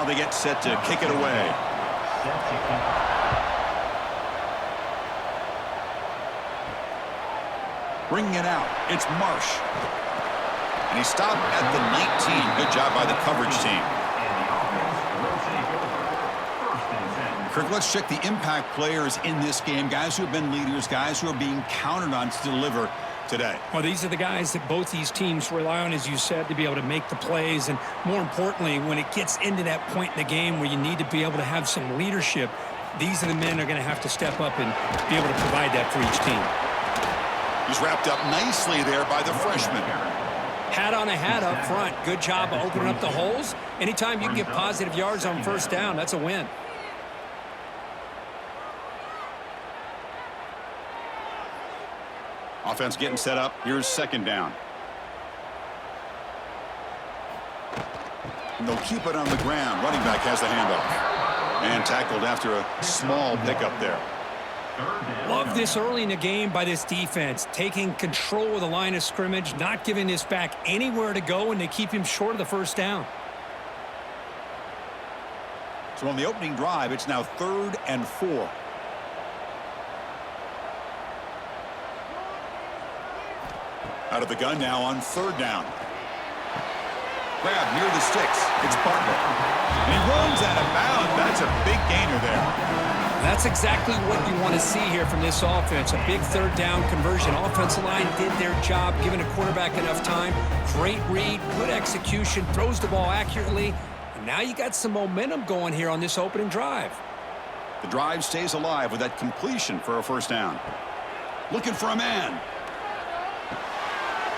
Now they get set to kick it away. Bringing it out, it's Marsh. And he stopped at the 19. Good job by the coverage team. Kirk, let's check the impact players in this game. Guys who have been leaders, guys who are being counted on to deliver today. Well, these are the guys that both these teams rely on, as you said, to be able to make the plays. And more importantly, when it gets into that point in the game where you need to be able to have some leadership, these are the men that are going to have to step up and be able to provide that for each team. He's wrapped up nicely there by the freshman. Hat on a hat up front. Good job of opening up the holes. Anytime you can get positive yards on first down, that's a win. Offense getting set up. Here's second down. And they'll keep it on the ground. Running back has the handoff. And tackled after a small pickup there. Love this early in the game by this defense. Taking control of the line of scrimmage, not giving this back anywhere to go, and they keep him short of the first down. So on the opening drive, it's now 3rd and 4. Out of the gun now on 3rd down. Grab near the sticks. It's Bartlett. And he runs out of bounds. That's a big gainer there. That's exactly what you want to see here from this offense. A big 3rd down conversion. Offensive line did their job, giving a quarterback enough time. Great read, good execution, throws the ball accurately. And now you got some momentum going here on this opening drive. The drive stays alive with that completion for a first down. Looking for a man.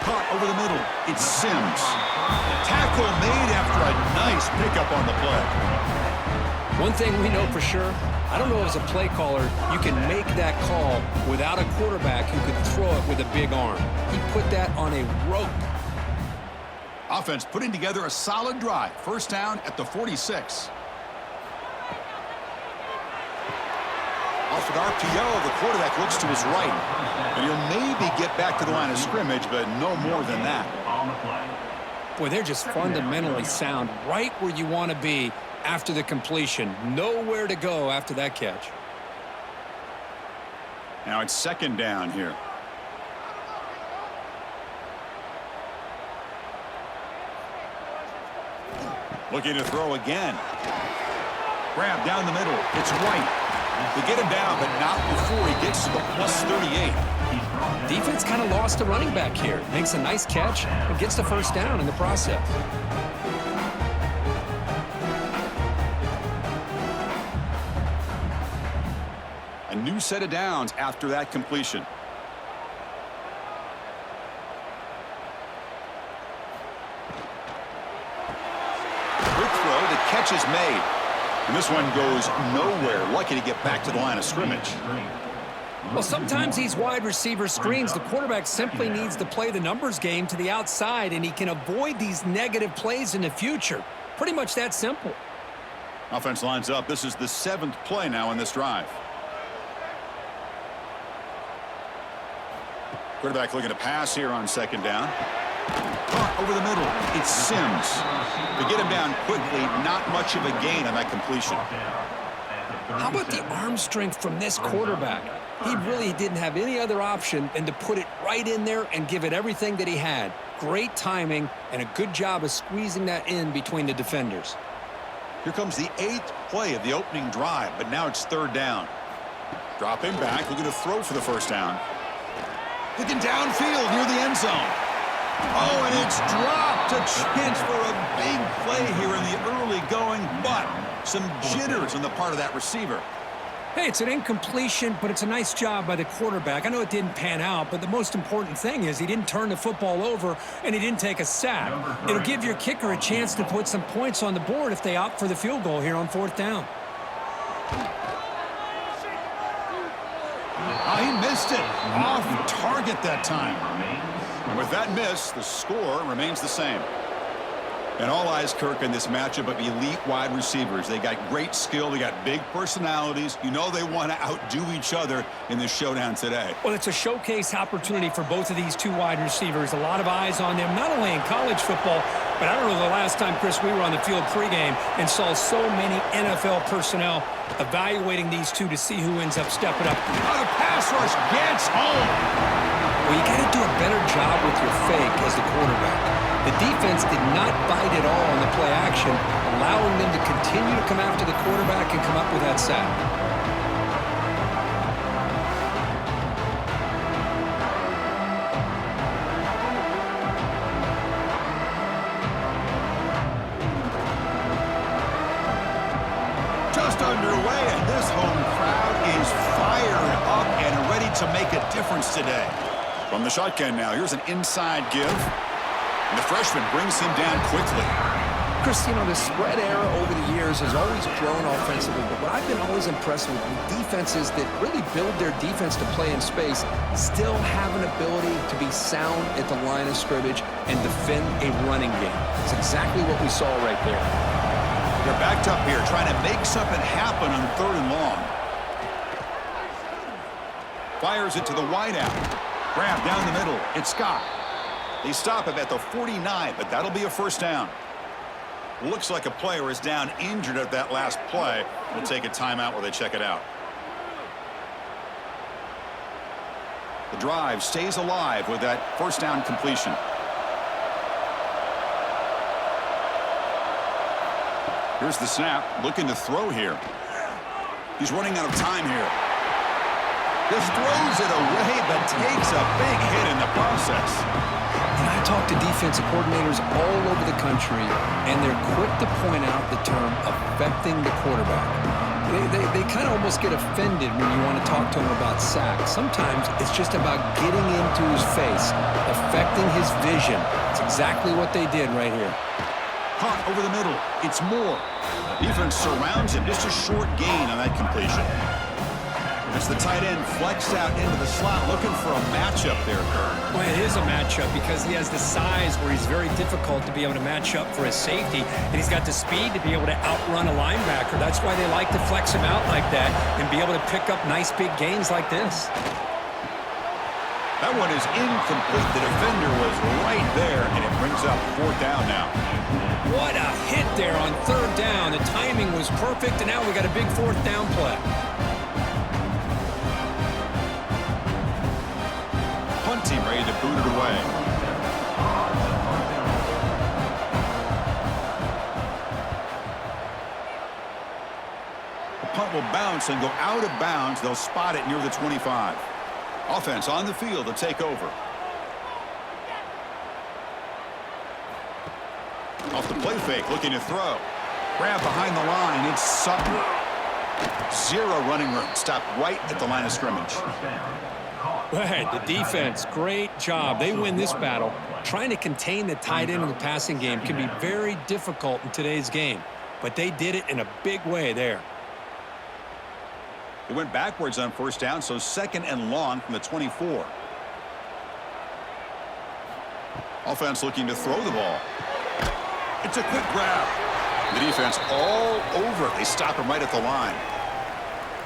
Caught over the middle. It's Sims. Tackle made after a nice pickup on the play. One thing we know for sure, I don't know as a play caller, you can make that call without a quarterback who could throw it with a big arm. He put that on a rope. Offense putting together a solid drive. First down at the 46. Off an RPO, the quarterback looks to his right. And he'll maybe get back to the line of scrimmage, but no more than that. Boy, they're just fundamentally sound, right where you want to be after the completion. Nowhere to go after that catch. Now it's second down here. Looking to throw again. Grab down the middle. It's White. They get him down, but not before he gets to the plus 38. Defense kind of lost a running back here. Makes a nice catch and gets the first down in the process. A new set of downs after that completion. Quick throw, the catch is made. And this one goes nowhere. Lucky to get back to the line of scrimmage. Well, sometimes these wide receiver screens, the quarterback simply needs to play the numbers game to the outside, and he can avoid these negative plays in the future. Pretty much that simple. Offense lines up. This is the 7th play now in this drive. Quarterback looking to pass here on second down. Caught over the middle. It's Sims. They get him down quickly. Not much of a gain on that completion. How about the arm strength from this quarterback? He really didn't have any other option than to put it right in there and give it everything that he had. Great timing and a good job of squeezing that in between the defenders. Here comes the 8th play of the opening drive, but now it's 3rd down. Drop him back, looking to throw for the first down. Looking downfield near the end zone. Oh, and it's dropped. A chance for a big play here in the early going, but some jitters on the part of that receiver. Hey, it's an incompletion, but it's a nice job by the quarterback. I know it didn't pan out, but the most important thing is he didn't turn the football over and he didn't take a sack. It'll give your kicker a chance to put some points on the board if they opt for the field goal here on 4th down. Oh, he missed it. Off target that time. And with that miss, the score remains the same. And all eyes, Kirk, in this matchup of elite wide receivers. They got great skill. They got big personalities. You know they want to outdo each other in this showdown today. Well, it's a showcase opportunity for both of these two wide receivers. A lot of eyes on them, not only in college football, But I don't know the last time, Chris, we were on the field pregame and saw so many NFL personnel evaluating these two to see who ends up stepping up. Oh, the pass rush gets home. Well, you got to do a better job with your fake as the quarterback. The defense did not bite at all on the play action, allowing them to continue to come after the quarterback and come up with that sack. Just underway, and this home crowd is fired up and ready to make a difference today. From the shotgun now, here's an inside give. And the freshman brings him down quickly. Chris, you know, the spread era over the years has always grown offensively, but what I've been always impressed with defenses that really build their defense to play in space still have an ability to be sound at the line of scrimmage and defend a running game. It's exactly what we saw right there. They're backed up here, trying to make something happen on 3rd and long. Fires it to the wideout. Grab down the middle. It's Scott. They stop him at the 49, but that'll be a first down. Looks like a player is down injured at that last play. We'll take a timeout while they check it out. The drive stays alive with that first down completion. Here's the snap, looking to throw here. He's running out of time here. Just throws it away, but takes a big hit in the process. And I talk to defensive coordinators all over the country, and they're quick to point out the term affecting the quarterback. They kind of almost get offended when you want to talk to them about sacks. Sometimes it's just about getting into his face, affecting his vision. It's exactly what they did right here. Caught over the middle. It's Moore. Defense surrounds him. Just a short gain on that completion. As the tight end flexed out into the slot, looking for a matchup there, Kurt. Well, it is a matchup because he has the size where he's very difficult to be able to match up for his safety, and he's got the speed to be able to outrun a linebacker. That's why they like to flex him out like that and be able to pick up nice big gains like this. That one is incomplete. The defender was right there, and it brings up 4th down now. What a hit there on 3rd down. The timing was perfect, and now we got a big 4th down play. Punt team ready to boot it away. The punt will bounce and go out of bounds. They'll spot it near the 25. Offense on the field to take over. Off the play fake, looking to throw. Grab behind the line. It's Sutton. 0 running room. Stopped right at the line of scrimmage. Right, the defense, great job. They win this battle. Trying to contain the tight end in the passing game can be very difficult in today's game, but they did it in a big way there. They went backwards on 1st down, so 2nd and long from the 24. Offense looking to throw the ball. It's a quick grab. The defense all over it. They stop him right at the line.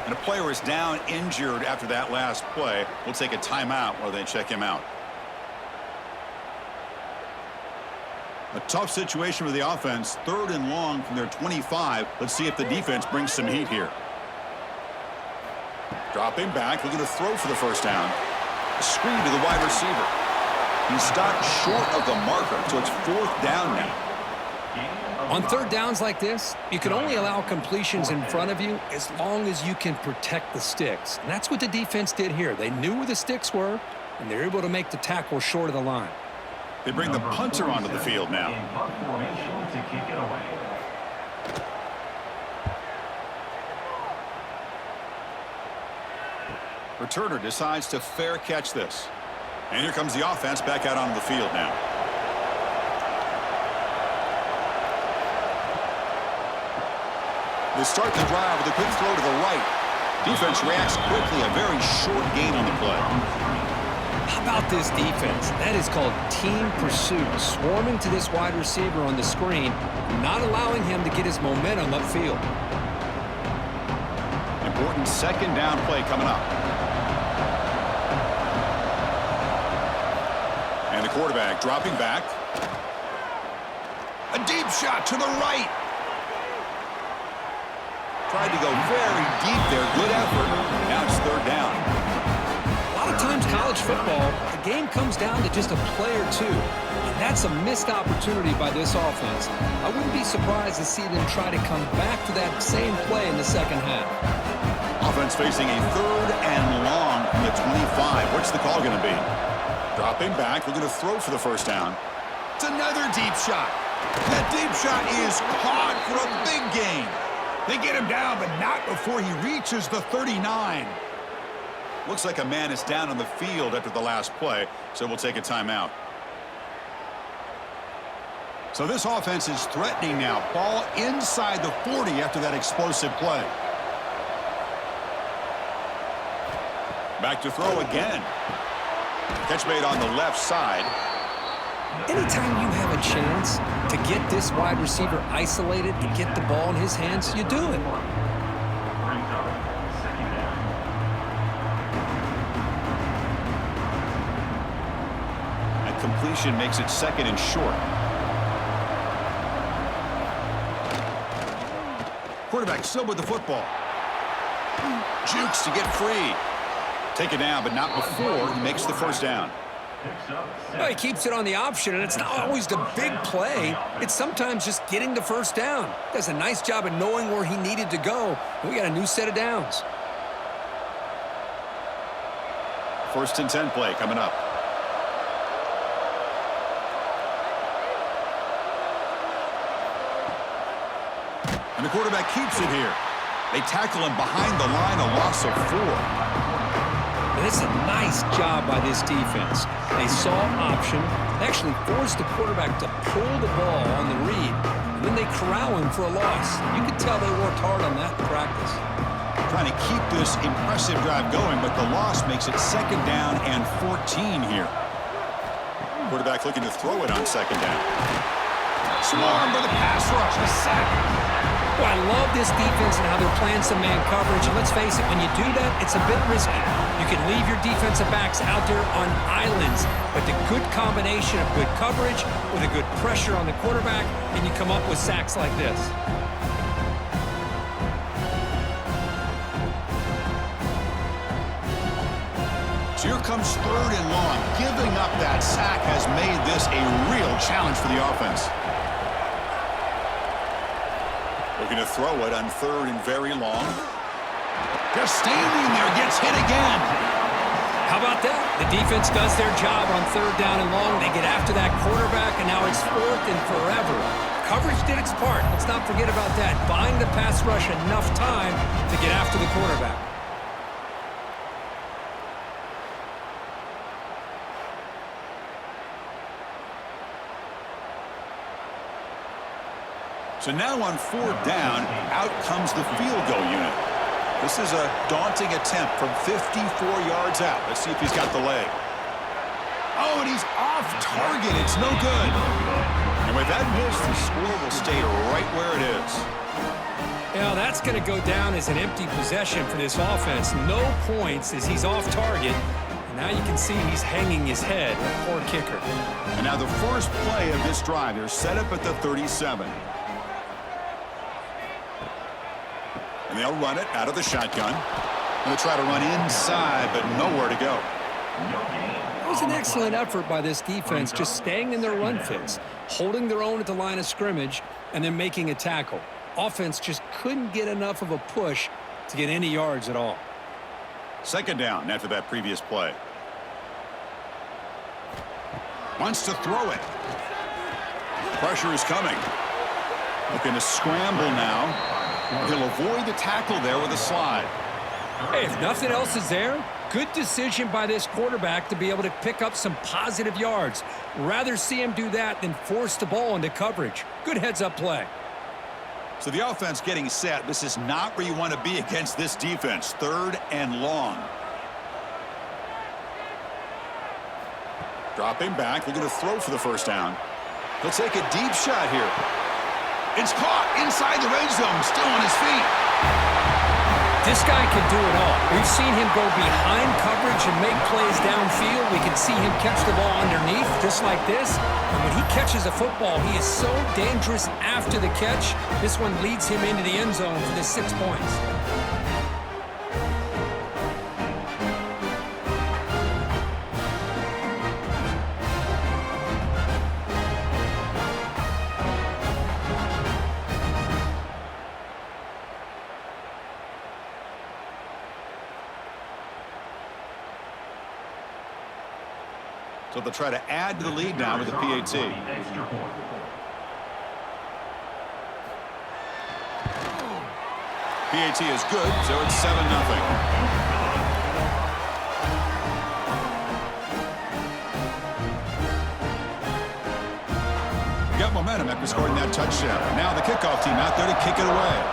And a player is down injured after that last play. We'll take a timeout while they check him out. A tough situation for the offense. 3rd and long from their 25. Let's see if the defense brings some heat here. Dropping back, looking to throw for the first down. A screen to the wide receiver. He's stopped short of the marker, so it's 4th down now. On 3rd downs like this, you can only allow completions in front of you as long as you can protect the sticks. And that's what the defense did here. They knew where the sticks were, and they're able to make the tackle short of the line. They bring the punter onto the field now. Returner decides to fair catch this. And here comes the offense back out onto the field now. They start the drive with a quick throw to the right. Defense reacts quickly. A very short gain on the play. How about this defense? That is called team pursuit. Swarming to this wide receiver on the screen, not allowing him to get his momentum upfield. Important 2nd down play coming up. And the quarterback dropping back. A deep shot to the right. Tried to go very deep there. Good effort. Now it's third down. A lot of times college football, the game comes down to just a play or two. And that's a missed opportunity by this offense. I wouldn't be surprised to see them try to come back to that same play in the second half. Offense facing a third and long from the 25. What's the call going to be? Dropping back. We're going to throw for the first down. It's another deep shot. That deep shot is caught for a big gain. They get him down, but not before he reaches the 39. Looks like a man is down on the field after the last play, so we'll take a timeout. So this offense is threatening now. Ball inside the 40 after that explosive play. Back to throw again. Catch made on the left side. Anytime you have a chance to get this wide receiver isolated and get the ball in his hands, you do it. That completion makes it second and short. Quarterback still with the football. Jukes to get free. Take it down, but not before he makes the first down. Well, he keeps it on the option, and it's not always the big play. It's sometimes just getting the first down. Does a nice job of knowing where he needed to go. We got a new set of downs. First and 10 play coming up. And the quarterback keeps it here. They tackle him behind the line, a loss of 4. And it's a nice job by this defense. They saw option, they actually forced the quarterback to pull the ball on the read, and then they corral him for a loss. You could tell they worked hard on that in practice. Trying to keep this impressive drive going, but the loss makes it second down and 14 here. Quarterback looking to throw it on second down. Swarmed by the pass rush, a sack. Well, I love this defense and how they're playing some man coverage. And let's face it, when you do that, it's a bit risky. You can leave your defensive backs out there on islands, but the good combination of good coverage with a good pressure on the quarterback, and you come up with sacks like this. So here comes third and long. Giving up that sack has made this a real challenge for the offense. Looking to throw it on third and very long. Just standing there, gets hit again. How about that? The defense does their job on third down and long. They get after that quarterback, and now it's fourth and forever. Coverage did its part. Let's not forget about that. Buying the pass rush enough time to get after the quarterback. So now on fourth down, out comes the field goal unit. This is a daunting attempt from 54 yards out. Let's see if he's got the leg. Oh, and he's off target. It's no good. And with that miss, the score will stay right where it is. Yeah, that's going to go down as an empty possession for this offense. No points as he's off target. And now you can see he's hanging his head. A poor kicker. And now the first play of this drive, they're set up at the 37. And they'll run it out of the shotgun. And they'll try to run inside, but nowhere to go. It was an excellent effort by this defense, just staying in their run fits, holding their own at the line of scrimmage, and then making a tackle. Offense just couldn't get enough of a push to get any yards at all. Second down after that previous play. Wants to throw it. Pressure is coming. Looking to scramble now. He'll avoid the tackle there with a slide. Hey, if nothing else is there, good decision by this quarterback to be able to pick up some positive yards. Rather see him do that than force the ball into coverage. Good heads-up play. So the offense getting set. This is not where you want to be against this defense. Third and long. Dropping back. Looking to throw for the first down. He'll take a deep shot here. It's caught inside the red zone, still on his feet. This guy can do it all. We've seen him go behind coverage and make plays downfield. We can see him catch the ball underneath, just like this. And when he catches a football, he is so dangerous after the catch. This one leads him into the end zone for the 6 points. So they'll try to add to the lead now with the PAT. PAT is good, so it's 7-0. Got momentum after scoring that touchdown. Now the kickoff team out there to kick it away.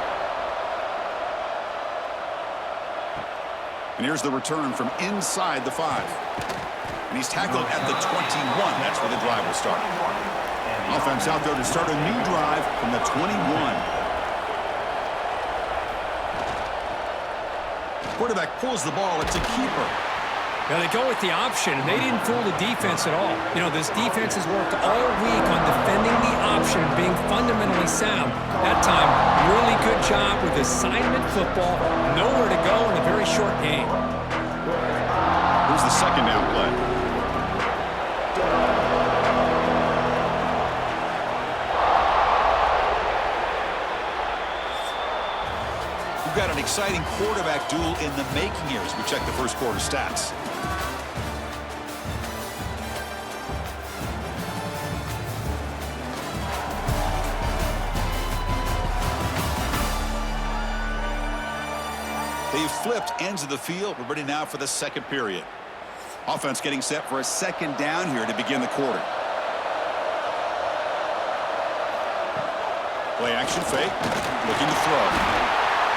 And here's the return from inside the 5. And he's tackled at the 21. That's where the drive will start. Offense out there to start a new drive from the 21. Quarterback pulls the ball. It's a keeper. Now they go with the option, and they didn't fool the defense at all. You know, this defense has worked all week on defending the option, being fundamentally sound. That time, really good job with assignment football. Nowhere to go in a very short game. Here's the second down play. We've got an exciting quarterback duel in the making here as we check the first quarter stats. They've flipped ends of the field. We're ready now for the second period. Offense getting set for a second down here to begin the quarter. Play action fake. Looking to throw.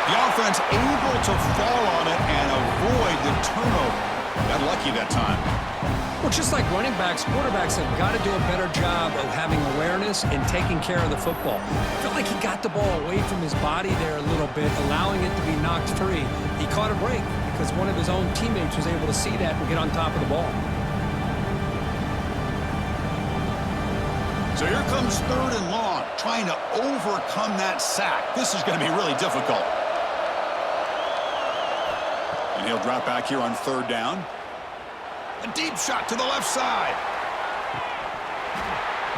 The offense able to fall on it and avoid the turnover. Got lucky that time. Well, just like running backs, quarterbacks have got to do a better job of having awareness and taking care of the football. I felt like he got the ball away from his body there a little bit, allowing it to be knocked free. He caught a break because one of his own teammates was able to see that and get on top of the ball. So here comes 3rd and long, trying to overcome that sack. This is going to be really difficult. And he'll drop back here on 3rd down. A deep shot to the left side.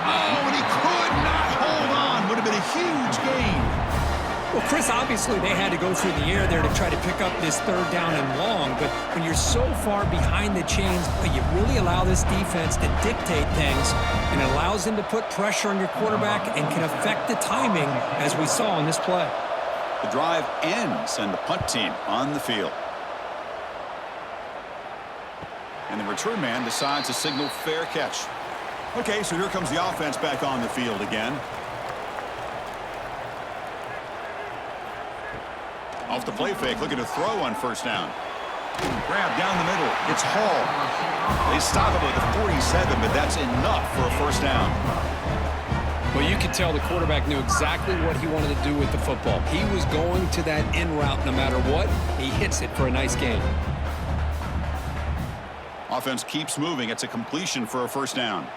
Oh, and he could not hold on. Would have been a huge gain. Well, Chris, obviously they had to go through the air there to try to pick up this 3rd down and long, but when you're so far behind the chains, you really allow this defense to dictate things, and it allows them to put pressure on your quarterback and can affect the timing, as we saw in this play. The drive ends, and the punt team on the field. And the return man decides to signal fair catch. Okay, so here comes the offense back on the field again. Off the play fake, looking to throw on 1st down. Grab down the middle. It's Hall. They stop him at the 47, but that's enough for a 1st down. Well, you could tell the quarterback knew exactly what he wanted to do with the football. He was going to that in route no matter what. He hits it for a nice gain. Offense keeps moving. It's a completion for a 1st down.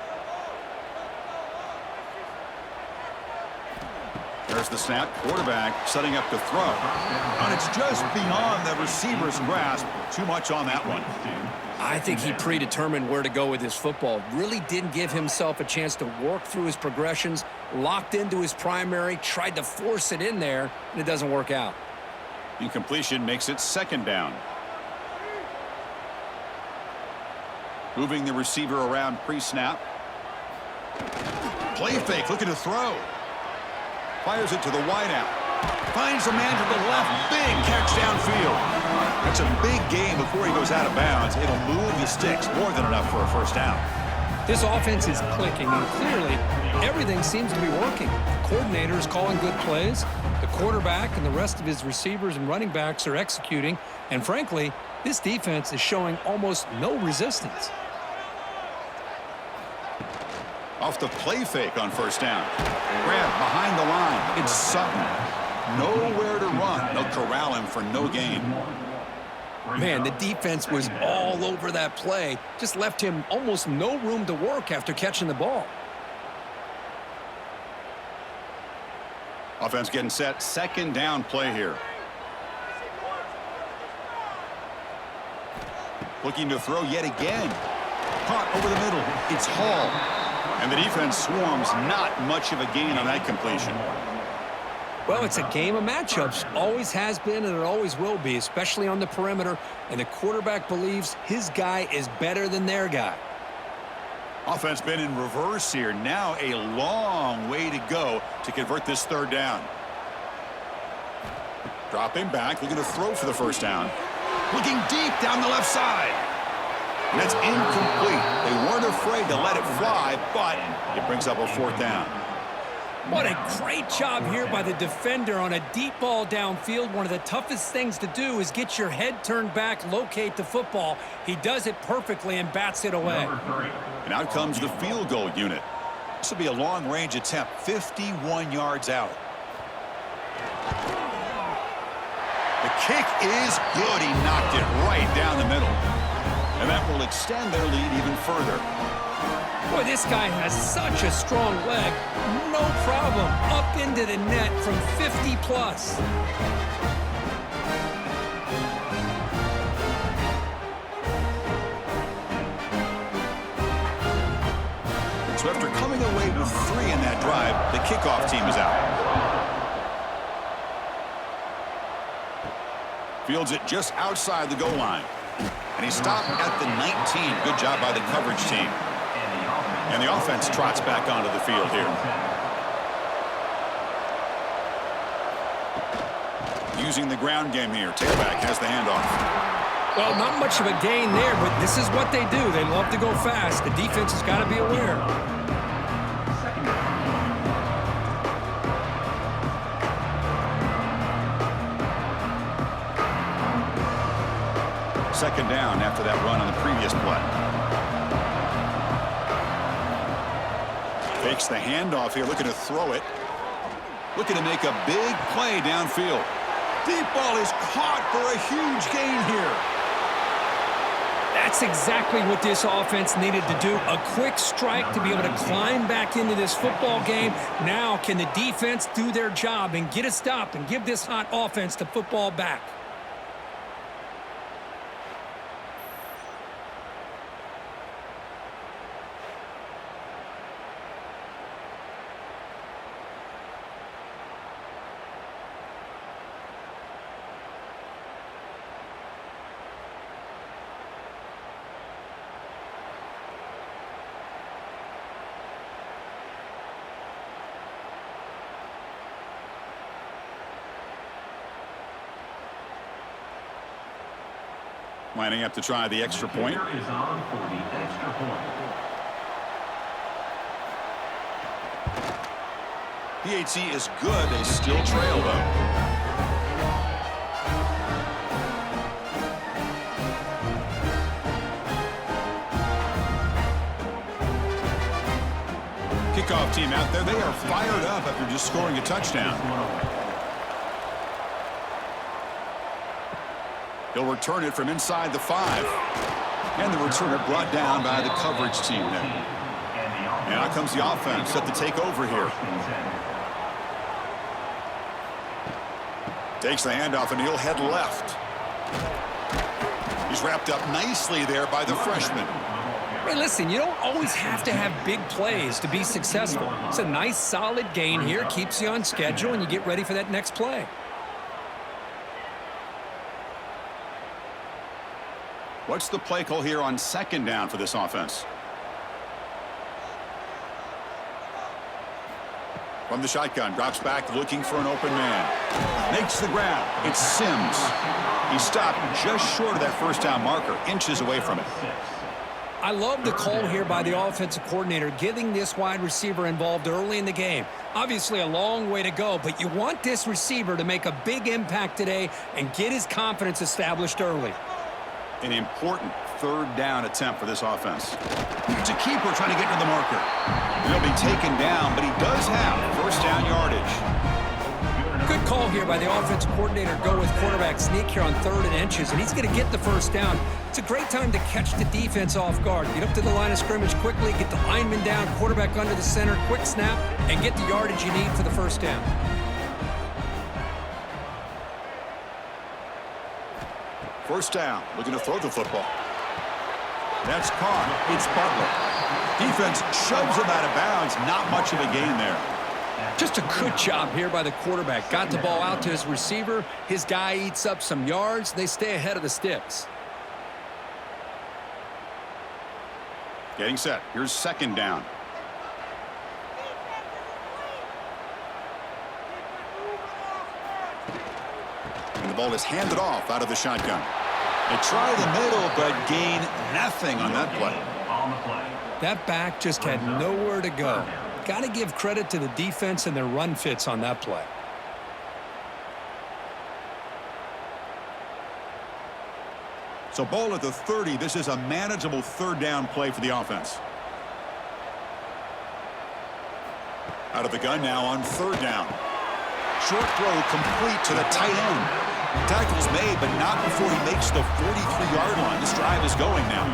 There's the snap. Quarterback setting up to throw. And it's just beyond the receiver's grasp. Too much on that one. I think he predetermined where to go with his football. Really didn't give himself a chance to work through his progressions. Locked into his primary. Tried to force it in there, and it doesn't work out. Incompletion makes it 2nd down. Moving the receiver around pre-snap. Play fake, looking to throw. Fires it to the wideout. Finds a man to the left. Big catch downfield. That's a big gain before he goes out of bounds. It'll move the sticks. More than enough for a 1st down. This offense is clicking, and clearly everything seems to be working. The coordinator is calling good plays. The quarterback and the rest of his receivers and running backs are executing. And frankly, this defense is showing almost no resistance. Off the play fake on 1st down. Grab behind the line. It's Sutton. nowhere to run. They'll corral him for no gain. Man, the defense was all over that play. Just left him almost no room to work after catching the ball. Offense getting set. Second down play here. Looking to throw yet again. Caught over the middle. It's Hall. And the defense swarms. Not much of a gain on that completion. Well, it's a game of matchups. Always has been and it always will be, especially on the perimeter. And the quarterback believes his guy is better than their guy. Offense been in reverse here. Now a long way to go to convert this third down. Dropping back, looking to throw for the first down. Looking deep down the left side. And that's incomplete. They weren't afraid to let it fly, but it brings up a fourth down. What a great job here by the defender on a deep ball downfield. One of the toughest things to do is get your head turned back, locate the football. He does it perfectly and bats it away. And out comes the field goal unit. This will be a long-range attempt, 51 yards out. The kick is good. He knocked it right down the middle. And that will extend their lead even further. Boy, this guy has such a strong leg. No problem. Up into the net from 50 plus. So after coming away with 3 in that drive, the kickoff team is out. Fields it just outside the goal line. And he stopped at the 19. Good job by the coverage team. And the offense trots back onto the field here. Using the ground game here. Tailback has the handoff. Well, not much of a gain there, but this is what they do. They love to go fast. The defense has got to be aware. Second down after that run on the previous play. Takes the handoff here, looking to throw it. Looking to make a big play downfield. Deep ball is caught for a huge gain here. That's exactly what this offense needed to do. A quick strike to be able to climb back into this football game. Now can the defense do their job and get a stop and give this hot offense the football back? Lining up to try the extra point. PHC is good. They still trail, though. Kickoff team out there. They are fired up after just scoring a touchdown. He'll return it from inside the 5. And the returner brought down by the coverage team there. And out comes the offense set to take over here. Takes the handoff and he'll head left. He's wrapped up nicely there by the freshman. Hey, listen, you don't always have to have big plays to be successful. It's a nice, solid gain here. Keeps you on schedule and you get ready for that next play. What's the play call here on second down for this offense? From the shotgun, drops back looking for an open man. Makes the grab. It's Sims. He stopped just short of that first down marker, inches away from it. I love the call here by the offensive coordinator, getting this wide receiver involved early in the game. Obviously a long way to go, but you want this receiver to make a big impact today and get his confidence established early. An important third down attempt for this offense. It's a keeper trying to get to the marker. He'll be taken down, but he does have first down yardage. Good call here by the offensive coordinator. Go with quarterback sneak here on 3rd and inches, and he's going to get the first down. It's a great time to catch the defense off guard. Get up to the line of scrimmage quickly, get the lineman down, quarterback under the center, quick snap, and get the yardage you need for the first down. First down, looking to throw the football. That's caught. It's Butler. Defense shoves him out of bounds. Not much of a gain there. Just a good job here by the quarterback. Got the ball out to his receiver. His guy eats up some yards. They stay ahead of the sticks. Getting set. Here's 2nd down. And the ball is handed off out of the shotgun. They try the middle, but gain nothing on that play. That back just had nowhere to go. Got to give credit to the defense and their run fits on that play. So ball at the 30. This is a manageable 3rd down play for the offense. Out of the gun now on 3rd down. Short throw complete to the tight end. Tackle's made, but not before he makes the 43-yard line. This drive is going now.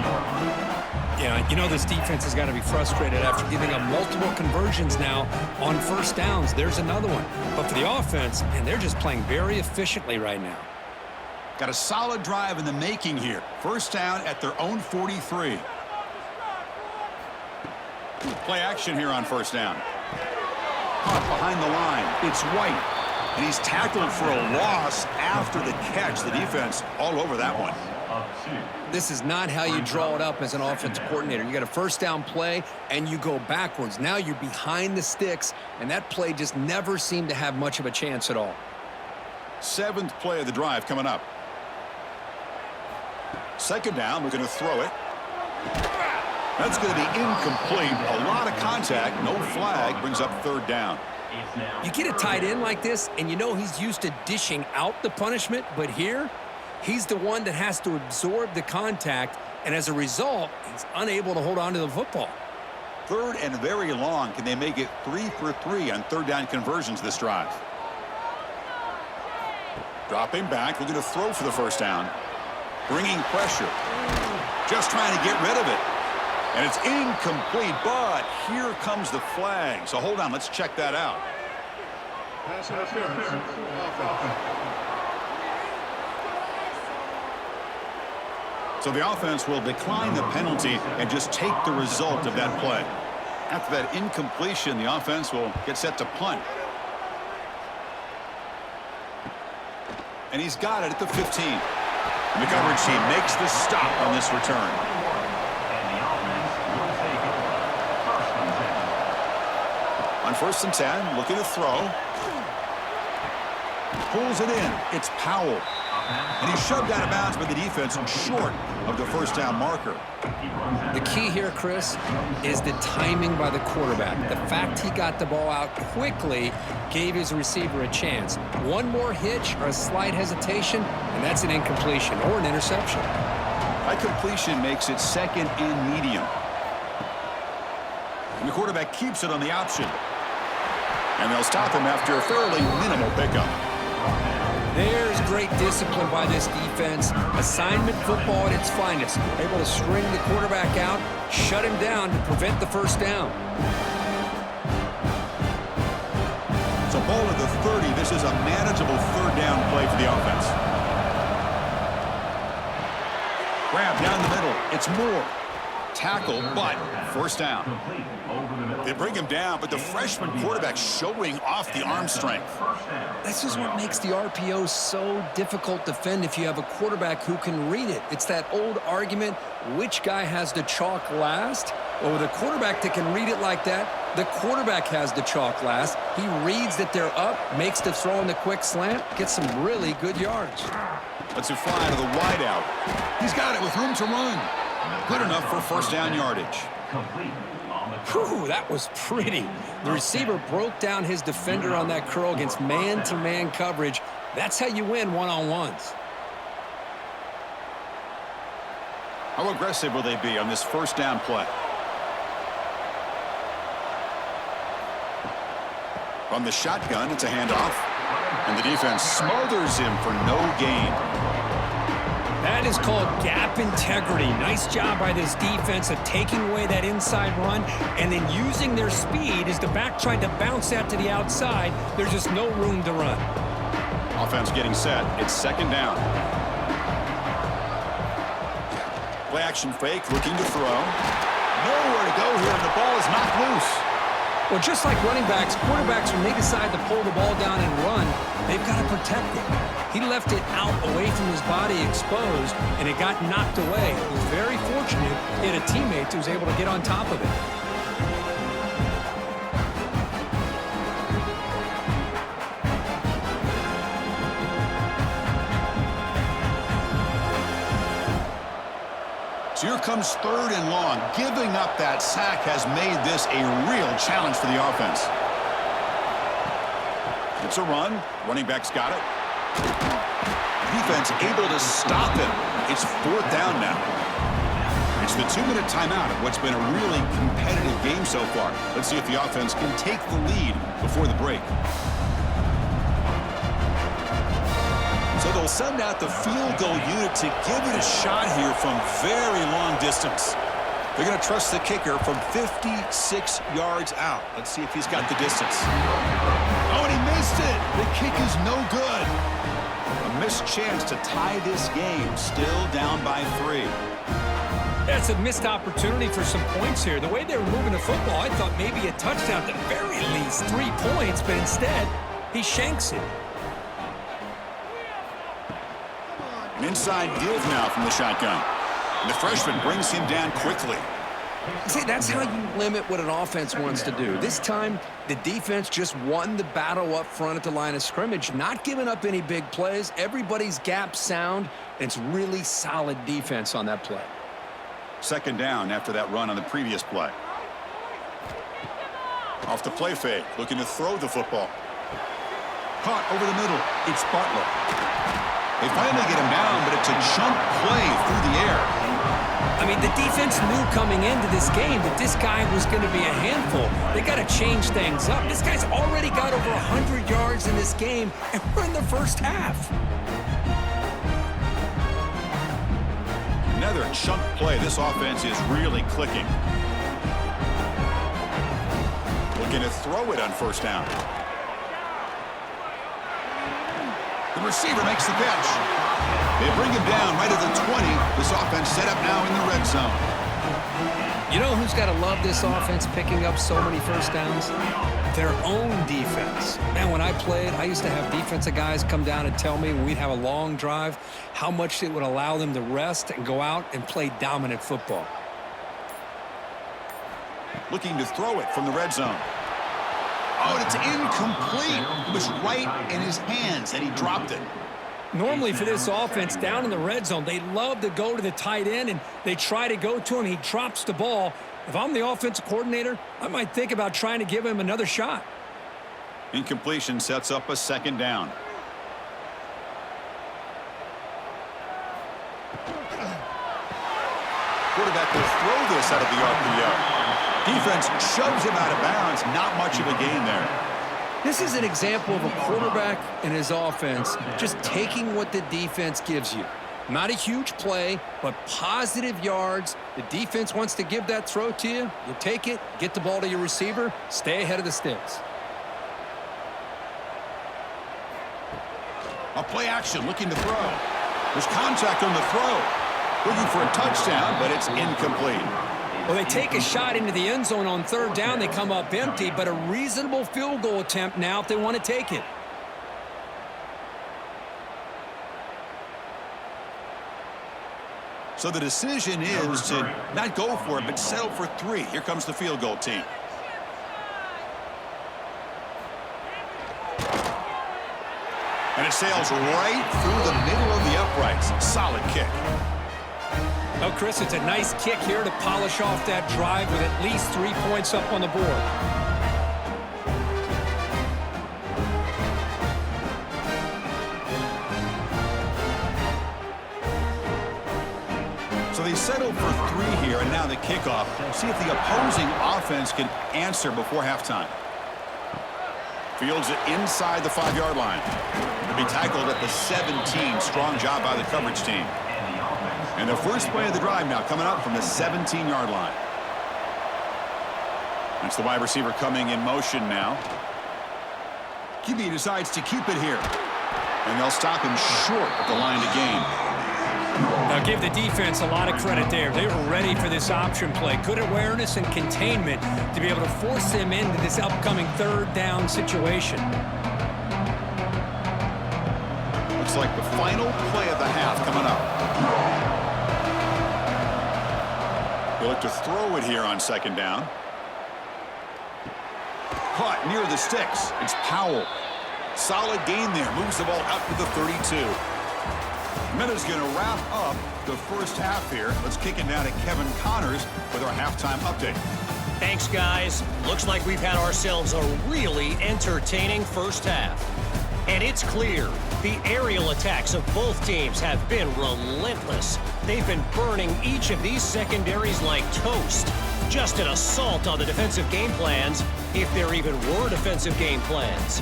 Yeah, you know this defense has got to be frustrated after giving up multiple conversions now on 1st downs. There's another one. But for the offense, man, they're just playing very efficiently right now. Got a solid drive in the making here. 1st down at their own 43. Play action here on 1st down. Caught behind the line. It's White. And he's tackled for a loss after the catch. The defense all over that one. This is not how you draw it up as an offensive coordinator. You got a 1st down play, and you go backwards. Now you're behind the sticks, and that play just never seemed to have much of a chance at all. 7th play of the drive coming up. 2nd down, we're going to throw it. That's going to be incomplete. A lot of contact, no flag, brings up 3rd down. You get a tight end like this, and you know he's used to dishing out the punishment, but here, he's the one that has to absorb the contact, and as a result, he's unable to hold on to the football. 3rd and very long. Can they make it 3 for 3 on 3rd down conversions this drive? Dropping back, we're going to throw for the 1st down. Bringing pressure. Just trying to get rid of it. And it's incomplete, but here comes the flag. So hold on, let's check that out. So the offense will decline the penalty and just take the result of that play. After that incompletion, the offense will get set to punt. And he's got it at the 15. And the coverage team makes the stop on this return. On 1st and 10, looking to throw. Pulls it in. It's Powell. And he's shoved out of bounds by the defense short of the 1st down marker. The key here, Chris, is the timing by the quarterback. The fact he got the ball out quickly gave his receiver a chance. One more hitch or a slight hesitation, and that's an incompletion or an interception. High completion makes it 2nd and medium. And the quarterback keeps it on the option. And they'll stop him after a fairly minimal pickup. There's great discipline by this defense. Assignment football at its finest. Able to string the quarterback out, shut him down to prevent the 1st down. So ball at the 30. This is a manageable 3rd down play for the offense. Grab down the middle. It's Moore. Tackle, but 1st down. They bring him down, but the freshman quarterback showing off the arm strength. This is what makes the RPO so difficult to defend if you have a quarterback who can read it. It's that old argument, which guy has the chalk last? Well, with a quarterback that can read it like that, the quarterback has the chalk last. He reads that they're up, makes the throw in the quick slant, gets some really good yards. Let's it fly to the wideout. He's got it with room to run. Good enough for 1st down yardage. Whew, that was pretty. The receiver broke down his defender on that curl against man-to-man coverage. That's how you win one-on-ones. How aggressive will they be on this 1st down play? From the shotgun, it's a handoff. And the defense smothers him for no gain. That is called gap integrity. Nice job by this defense of taking away that inside run and then using their speed as the back tried to bounce that to the outside. There's just no room to run. Offense getting set. It's second down. Play action fake, looking to throw. Nowhere to go here, and the ball is knocked loose. Well, just like running backs, quarterbacks, when they decide to pull the ball down and run, they've got to protect it. He left it out away from his body exposed, and it got knocked away. He was very fortunate he had a teammate who was able to get on top of it. So here comes third and long. Giving up that sack has made this a real challenge for the offense. It's a run. Running back's got it. Defense able to stop him. It's fourth down now. It's the 2-minute timeout of what's been a really competitive game so far. Let's see if the offense can take the lead before the break. So they'll send out the field goal unit to give it a shot here from very long distance. They're going to trust the kicker from 56 yards out. Let's see if he's got the distance. Oh, and he missed it. The kick is no good. A missed chance to tie this game. Still down by 3. That's a missed opportunity for some points here. The way they were moving the football, I thought maybe a touchdown, at the very least 3 points, but instead he shanks it. An inside give now from the shotgun. And the freshman brings him down quickly. See, that's how you limit what an offense wants to do. This time, the defense just won the battle up front at the line of scrimmage, not giving up any big plays. Everybody's gap sound, and it's really solid defense on that play. Second down after that run on the previous play. Off the play fake, looking to throw the football. Caught over the middle. It's Butler. They finally get him down, but it's a chunk play through the air. I mean, the defense knew coming into this game that this guy was going to be a handful. They got to change things up. This guy's already got over 100 yards in this game, and we're in the first half. Another chunk play. This offense is really clicking. Looking to throw it on first down. The receiver makes the catch. They bring him down right at the 20. This offense set up now in the red zone. You know who's got to love this offense picking up so many first downs? Their own defense. Man, when I played, I used to have defensive guys come down and tell me when we'd have a long drive how much it would allow them to rest and go out and play dominant football. Looking to throw it from the red zone. Oh, and it's incomplete. It was right in his hands, and he dropped it. Normally for this offense down in the red zone, they love to go to the tight end, and they try to go to him. He drops the ball. If I'm the offensive coordinator, I might think about trying to give him another shot. Incompletion sets up a second down. Quarterback will throw this out of the RPO. Defense shoves him out of bounds. Not much of a gain there. This is an example of a quarterback and his offense just taking what the defense gives you. Not a huge play, but positive yards. The defense wants to give that throw to you. You take it, get the ball to your receiver, stay ahead of the sticks. A play action, looking to throw. There's contact on the throw. Looking for a touchdown, but it's incomplete. Well, they take a shot into the end zone on third down. They come up empty, but a reasonable field goal attempt now if they want to take it. So the decision is to not go for it, but settle for 3. Here comes the field goal team. And it sails right through the middle of the uprights. Solid kick. Oh, Chris, it's a nice kick here to polish off that drive with at least 3 points up on the board. So they settled for 3 here, and now the kickoff. See if the opposing offense can answer before halftime. Fields it inside the 5-yard line. To be tackled at the 17. Strong job by the coverage team. And the first play of the drive now coming up from the 17-yard line. It's the wide receiver coming in motion now. QB decides to keep it here. And they'll stop him short of the line to gain. Now give the defense a lot of credit there. They were ready for this option play. Good awareness and containment to be able to force them into this upcoming third down situation. Looks like the final play of the half coming up. He'll look to throw it here on second down. Caught near the sticks. It's Powell. Solid gain there. Moves the ball out to the 32. Minna's going to wrap up the first half here. Let's kick it down to Kevin Connors with our halftime update. Thanks, guys. Looks like we've had ourselves a really entertaining first half. And it's clear the aerial attacks of both teams have been relentless. They've been burning each of these secondaries like toast. Just an assault on the defensive game plans, if there even were defensive game plans.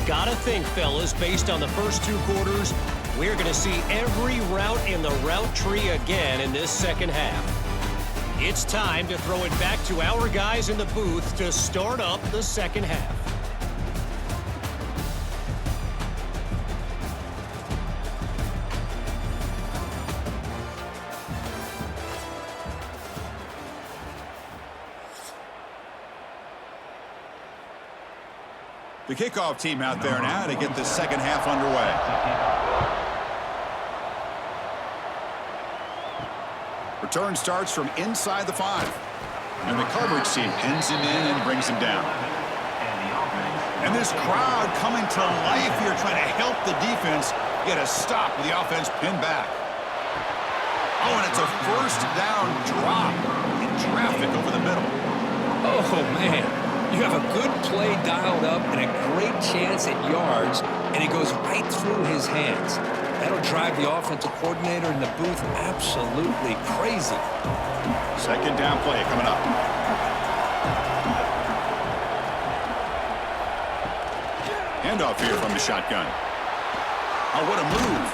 Gotta think, fellas, based on the first 2 quarters, we're going to see every route in the route tree again in this second half. It's time to throw it back to our guys in the booth to start up the second half. The kickoff team out there now to get the second half underway. Return starts from inside the 5. And the coverage team pins him in and brings him down. And this crowd coming to life here trying to help the defense get a stop with the offense pinned back. Oh, and it's a first down drop in traffic over the middle. Oh, man. You have a good play dialed up and a great chance at yards, and it goes right through his hands. That'll drive the offensive coordinator in the booth absolutely crazy. Second down play coming up. Handoff here from the shotgun. Oh, what a move.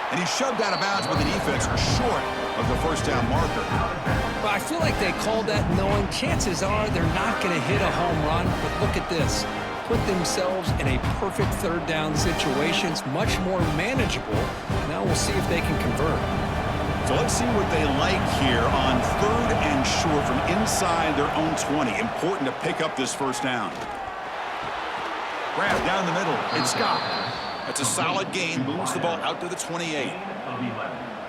And he's shoved out of bounds by the defense short of the first down marker. But I feel like they called that knowing chances are they're not going to hit a home run. But look at this. Put themselves in a perfect third down situation. It's much more manageable. Now we'll see if they can convert. So let's see what they like here on third and short from inside their own 20. Important to pick up this first down. Grab down the middle. It's Scott. That's a solid gain. Moves the ball out to the 28.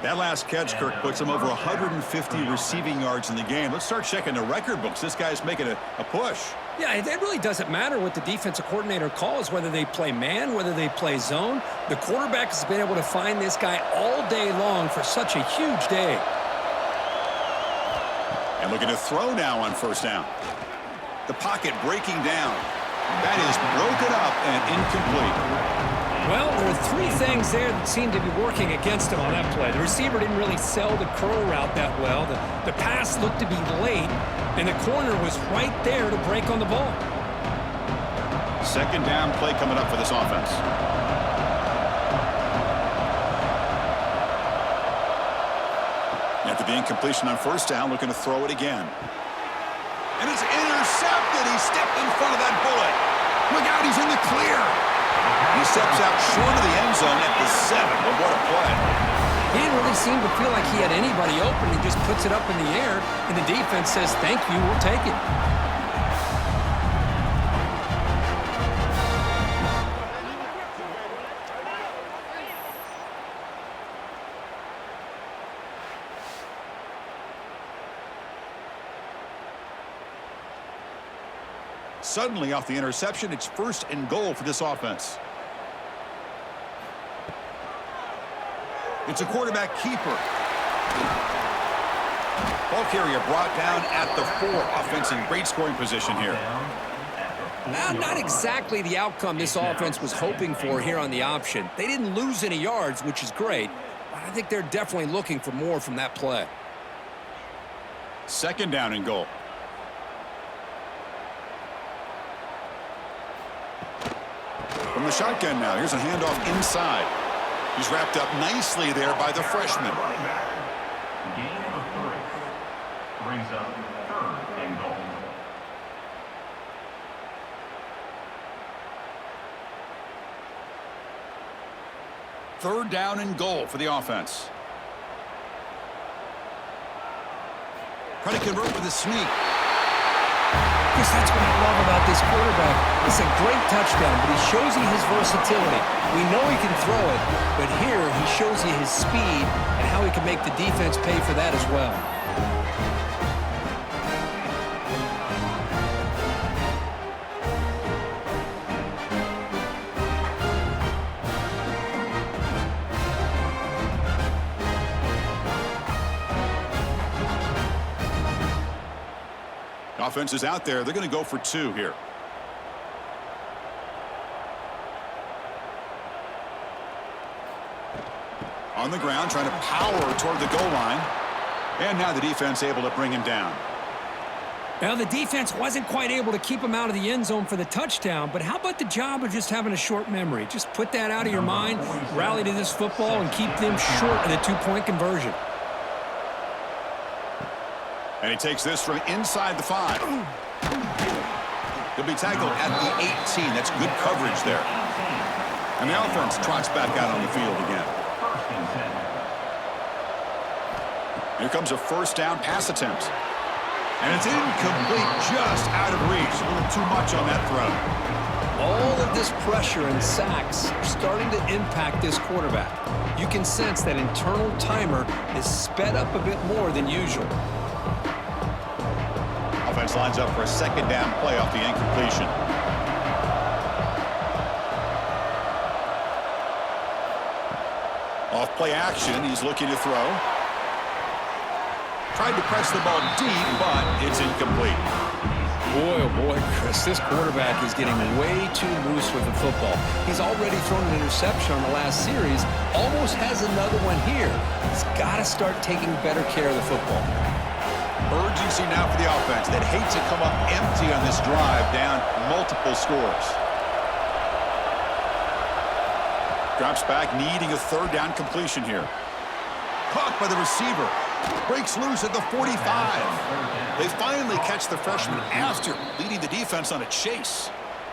That last catch, Kirk, puts him over 150 receiving yards in the game. Let's start checking the record books. This guy's making a push. Yeah, it really doesn't matter what the defensive coordinator calls, whether they play man, whether they play zone. The quarterback has been able to find this guy all day long for such a huge day. And looking to throw now on first down. The pocket breaking down. That is broken up and incomplete. Well, there are 3 things there that seem to be working against him on that play. The receiver didn't really sell the curl route that well. The pass looked to be late, and the corner was right there to break on the ball. Second down play coming up for this offense. After the incompletion on first down, looking to throw it again. And it's intercepted. He stepped in front of that bullet. Look out, he's in the clear. He steps out short of the end zone at the 7. But what a play. He didn't really seem to feel like he had anybody open. He just puts it up in the air, and the defense says, thank you, we'll take it. Suddenly off the interception, it's first and goal for this offense. It's a quarterback keeper. Ball carrier brought down at the 4. Offense in great scoring position here. Not exactly the outcome this offense was hoping for here on the option. They didn't lose any yards, which is great. But I think they're definitely looking for more from that play. Second down and goal. From the shotgun now, here's a handoff inside. He's wrapped up nicely there by the freshman. Gain of 3. Brings up 3rd and goal. Third down and goal for the offense. Trying to convert with a sneak. Because that's what I love about this quarterback. It's a great touchdown, but he shows you his versatility. We know he can throw it, but here he shows you his speed and how he can make the defense pay for that as well. Offense is out there. They're going to go for 2 here. On the ground, trying to power toward the goal line. And now the defense able to bring him down. Now, the defense wasn't quite able to keep him out of the end zone for the touchdown, but how about the job of just having a short memory? Just put that out of your mind, rally to this football, and keep them short of the 2-point conversion. And he takes this from inside the 5. He'll be tackled at the 18. That's good coverage there. And the offense trots back out on the field again. Here comes a first down pass attempt. And it's incomplete, just out of reach. A little too much on that throw. All of this pressure and sacks are starting to impact this quarterback. You can sense that internal timer is sped up a bit more than usual. Offense lines up for a second down play off the incompletion. Off play action, he's looking to throw. Tried to press the ball deep, but it's incomplete. Boy, oh boy, Chris, this quarterback is getting way too loose with the football. He's already thrown an interception on the last series, almost has another one here. He's got to start taking better care of the football. Urgency now for the offense that hates to come up empty on this drive, down multiple scores. Drops back, needing a third down completion here. Caught by the receiver. Breaks loose at the 45. They finally catch the freshman after leading the defense on a chase.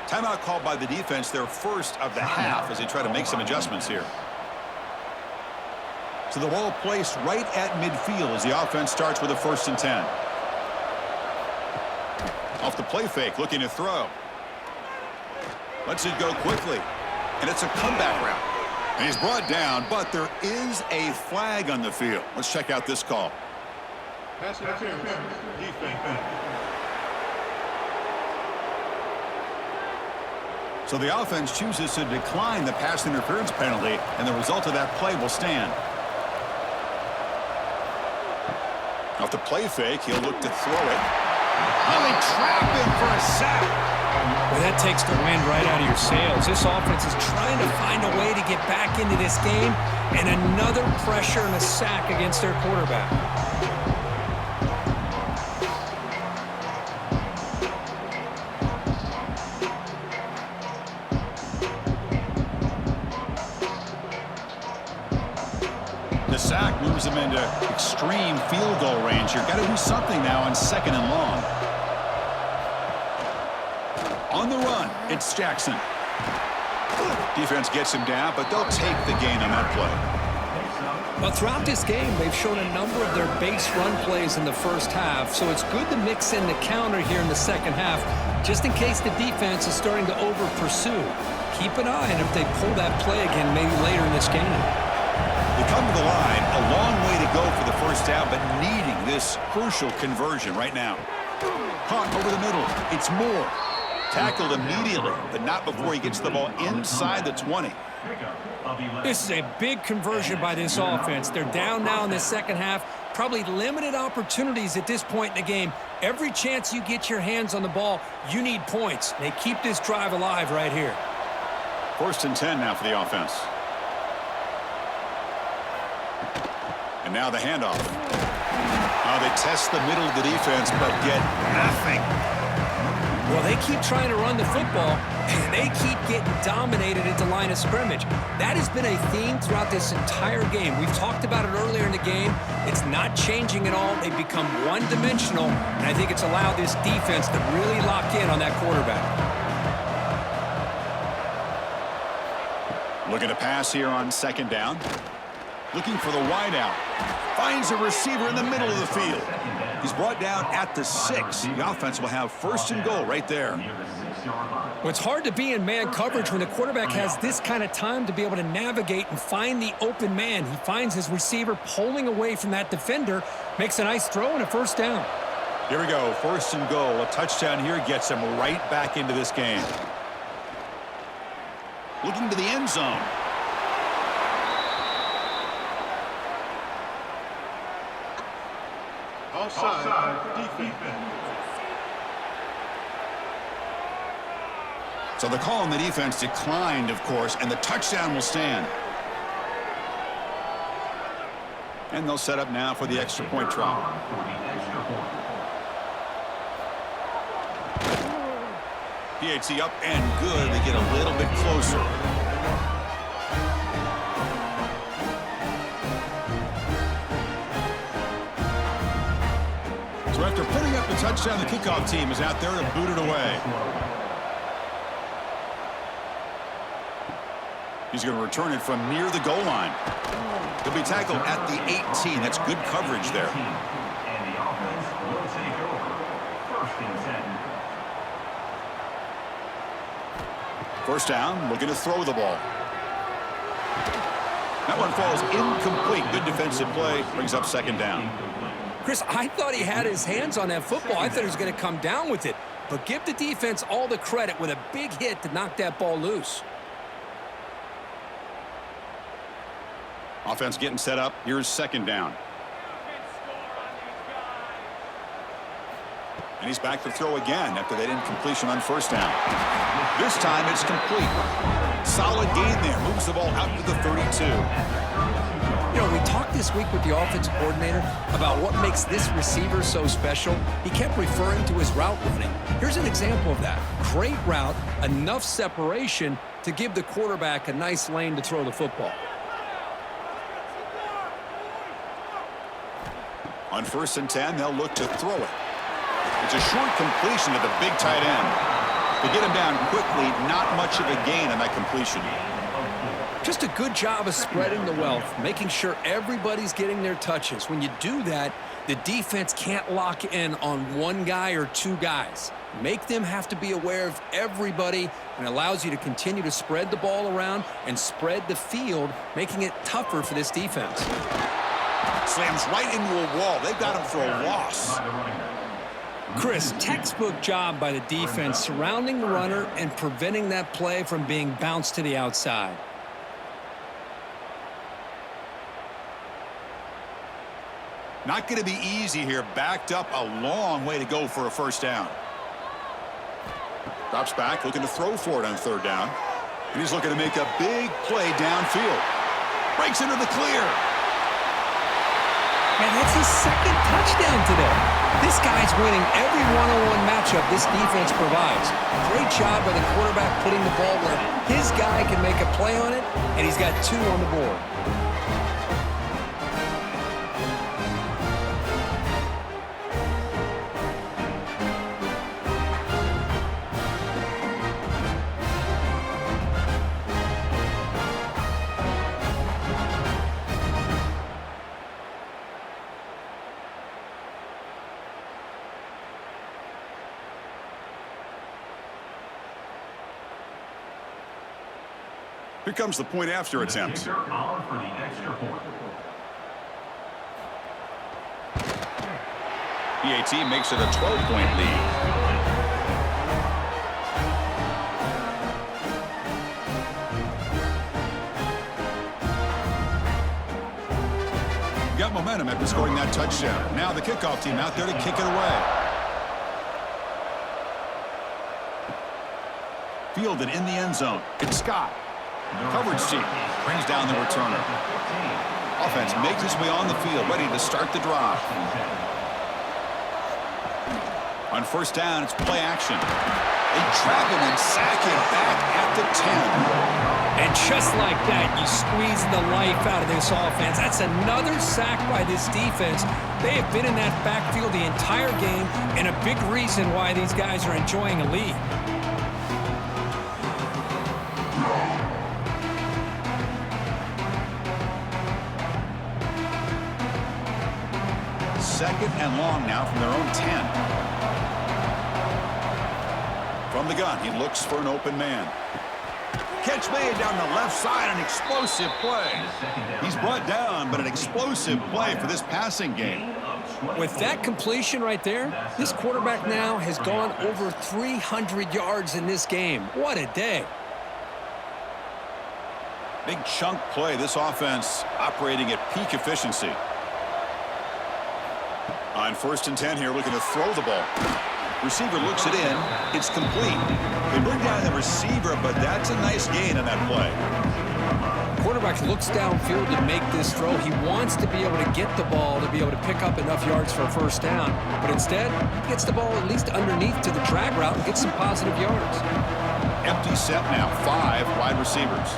Timeout called by the defense, their first of the half, as they try to make some adjustments here. So the ball placed right at midfield as the offense starts with a 1st and 10. Off the play fake, looking to throw. Lets it go quickly. And it's a comeback route. And he's brought down, but there is a flag on the field. Let's check out this call. Pass interference. Defense. So the offense chooses to decline the pass interference penalty, and the result of that play will stand. Off the play fake, he'll look to throw it. Oh, they trap him for a sack. Well, that takes the wind right out of your sails. This offense is trying to find a way to get back into this game, and another pressure and a sack against their quarterback. The sack moves him into extreme field goal range here. Got to do something now on 2nd and long. On the run, it's Jackson. Defense gets him down, but they'll take the gain on that play. Well, throughout this game, they've shown a number of their base run plays in the first half, so it's good to mix in the counter here in the second half, just in case the defense is starting to over-pursue. Keep an eye on if they pull that play again maybe later in this game. They come to the line, a long way to go for the first down, but needing this crucial conversion right now. Caught over the middle. It's Moore. Tackled immediately, but not before he gets the ball inside the 20. This is a big conversion by this offense. They're down now in the second half. Probably limited opportunities at this point in the game. Every chance you get your hands on the ball, you need points. They keep this drive alive right here. 1st and 10 now for the offense. And now the handoff. They test the middle of the defense, but get nothing. Well, they keep trying to run the football, and they keep getting dominated at the line of scrimmage. That has been a theme throughout this entire game. We've talked about it earlier in the game. It's not changing at all. They've become one-dimensional, and I think it's allowed this defense to really lock in on that quarterback. Looking to pass here on second down. Looking for the wideout. Finds a receiver in the middle of the field. He's brought down at the 6. The offense will have first and goal right there. Well, it's hard to be in man coverage when the quarterback has this kind of time to be able to navigate and find the open man. He finds his receiver pulling away from that defender, makes a nice throw and a first down. Here we go, first and goal. A touchdown here gets him right back into this game. Looking to the end zone. Offside, defense. So the call on the defense declined, of course, and the touchdown will stand. And they'll set up now for the extra point try. PAT up and good. They get a little bit closer. So after putting up the touchdown, the kickoff team is out there to boot it away. He's going to return it from near the goal line. He'll be tackled at the 18. That's good coverage there. And the offense will take over. First and 10. First down, looking to throw the ball. That one falls incomplete. Good defensive play. Brings up second down. Chris, I thought he had his hands on that football. I thought he was going to come down with it. But give the defense all the credit with a big hit to knock that ball loose. Offense getting set up. Here's second down. And he's back to throw again after that incompletion on first down. This time it's complete. Solid gain there. Moves the ball out to the 32. You know, we talked this week with the offensive coordinator about what makes this receiver so special. He kept referring to his route running. Here's an example of that. Great route, enough separation to give the quarterback a nice lane to throw the football. On first and 10, they'll look to throw it. It's a short completion to the big tight end. To get him down quickly, not much of a gain on that completion. Just a good job of spreading the wealth, making sure everybody's getting their touches. When you do that, the defense can't lock in on one guy or two guys. Make them have to be aware of everybody, and allows you to continue to spread the ball around and spread the field, making it tougher for this defense. Slams right into a wall. They've got him for a loss. Chris, textbook job by the defense surrounding the runner and preventing that play from being bounced to the outside. Not going to be easy here. Backed up a long way to go for a first down. Drops back, looking to throw for it on third down. And he's looking to make a big play downfield. Breaks into the clear. Man, that's his second touchdown today. This guy's winning every one-on-one matchup this defense provides. Great job by the quarterback putting the ball where his guy can make a play on it, and he's got 2 on the board. Here comes the point after attempt. Kicker on for the extra point. PAT makes it a 12-point lead. Got momentum after scoring that touchdown. Now the kickoff team out there to kick it away. Fielded in the end zone. It's Scott. Coverage team brings down the returner. Offense makes its way on the field, ready to start the drive. On first down, it's play action. They trap him and sack him back at the 10. And just like that, you squeeze the life out of this offense. That's another sack by this defense. They have been in that backfield the entire game, and a big reason why these guys are enjoying a lead. Second and long now from their own 10. From the gun, he looks for an open man. Catch made down the left side, an explosive play. He's brought down, but an explosive play for this passing game. With that completion right there, this quarterback now has gone over 300 yards in this game. What a day. Big chunk play. This offense operating at peak efficiency. On first and 10 here, looking to throw the ball. Receiver looks it in. It's complete. They bring down the receiver, but that's a nice gain on that play. Quarterback looks downfield to make this throw. He wants to be able to get the ball to be able to pick up enough yards for a first down. But instead, he gets the ball at least underneath to the drag route and gets some positive yards. Empty set now. 5 wide receivers.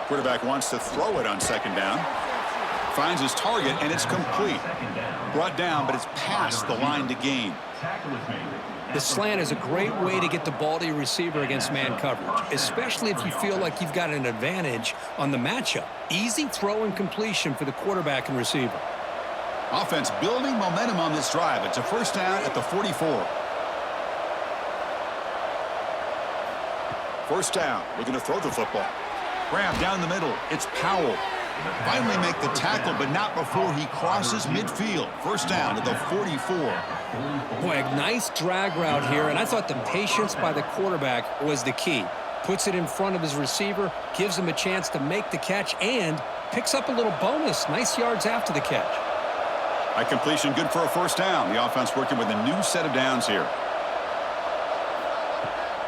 Quarterback wants to throw it on second down. Finds his target, and it's complete. Brought down, but it's past the line to gain. The slant is a great way to get the ball to your receiver against man coverage, especially if you feel like you've got an advantage on the matchup. Easy throw and completion for the quarterback and receiver. Offense building momentum on this drive. It's a first down at the 44. First down, looking to throw the football. Grab down the middle. It's Powell. Finally make the tackle, but not before he crosses midfield. First down to the 44. Boy, a nice drag route here, and I thought the patience by the quarterback was the key. Puts it in front of his receiver, gives him a chance to make the catch, and picks up a little bonus. Nice yards after the catch. A completion good for a first down. The offense working with a new set of downs here.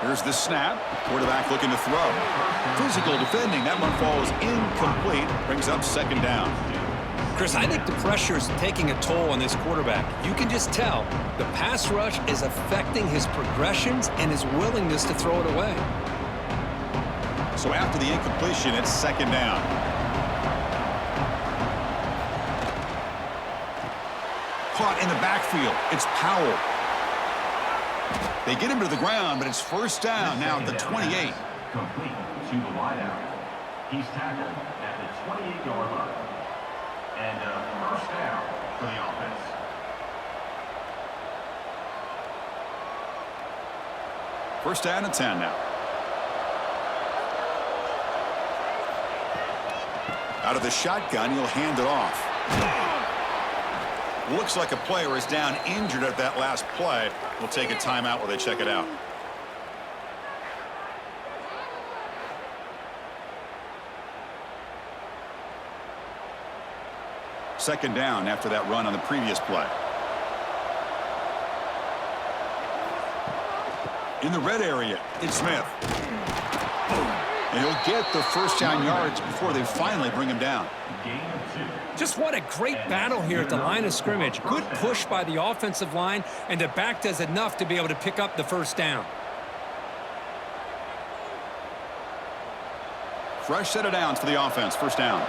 Here's the snap. Quarterback looking to throw. Physical defending. That one falls incomplete. Brings up second down. Chris, I think the pressure is taking a toll on this quarterback. You can just tell the pass rush is affecting his progressions and his willingness to throw it away. So after the incompletion, it's second down. Caught in the backfield. It's Powell. They get him to the ground, but it's first down now at the 28. Complete to the wideout. He's tackled at the 28-yard line. And first down for the offense. First down and 10 now. Out of the shotgun, he'll hand it off. Looks like a player is down injured at that last play. We'll take a timeout while they check it out. Second down after that run on the previous play. In the red area, it's Smith. And he'll get the first down yards before they finally bring him down. Just what a great battle here at the line of scrimmage. Good push by the offensive line, and the back does enough to be able to pick up the first down. Fresh set of downs for the offense. First down.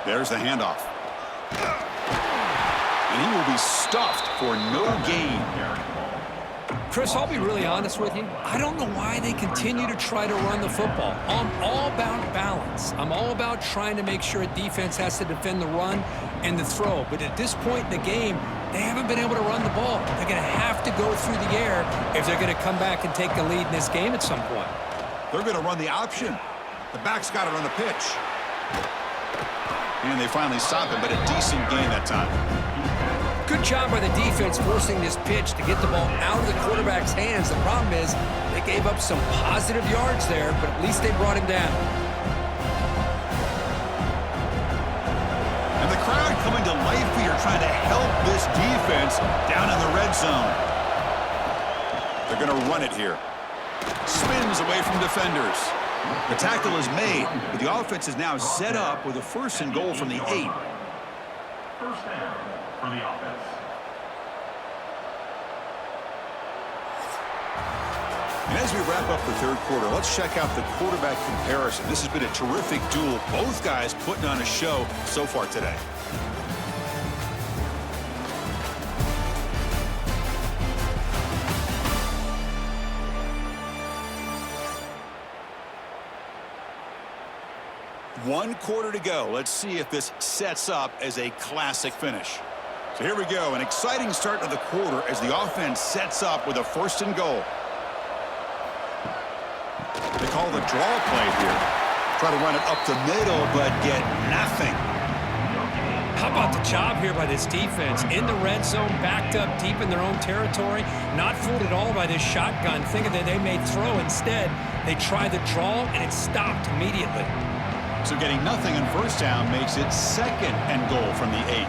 There's the handoff. And he will be stuffed for no gain. Chris, I'll be really honest with you. I don't know why they continue to try to run the football. I'm all about balance. I'm all about trying to make sure a defense has to defend the run and the throw. But at this point in the game, they haven't been able to run the ball. They're going to have to go through the air if they're going to come back and take the lead in this game at some point. They're going to run the option. The back's got it on the pitch. And they finally stop it, but a decent gain that time. Good job by the defense forcing this pitch to get the ball out of the quarterback's hands. The problem is they gave up some positive yards there, but at least they brought him down. And the crowd coming to life here trying to help this defense down in the red zone. They're going to run it here. Spins away from defenders. The tackle is made, but the offense is now set up with a first and goal from the 8. first down for the offense. And as we wrap up the third quarter, let's check out the quarterback comparison. This has been a terrific duel. Both guys putting on a show so far today. One quarter to go. Let's see if this sets up as a classic finish. So here we go. An exciting start to the quarter as the offense sets up with a 1st and goal. They call the draw play here. Try to run it up the middle, but get nothing. How about the job here by this defense? In the red zone, backed up deep in their own territory, not fooled at all by this shotgun, thinking that they may throw. Instead, they tried the draw, and it stopped immediately. So getting nothing on 1st down makes it 2nd and goal from the 8.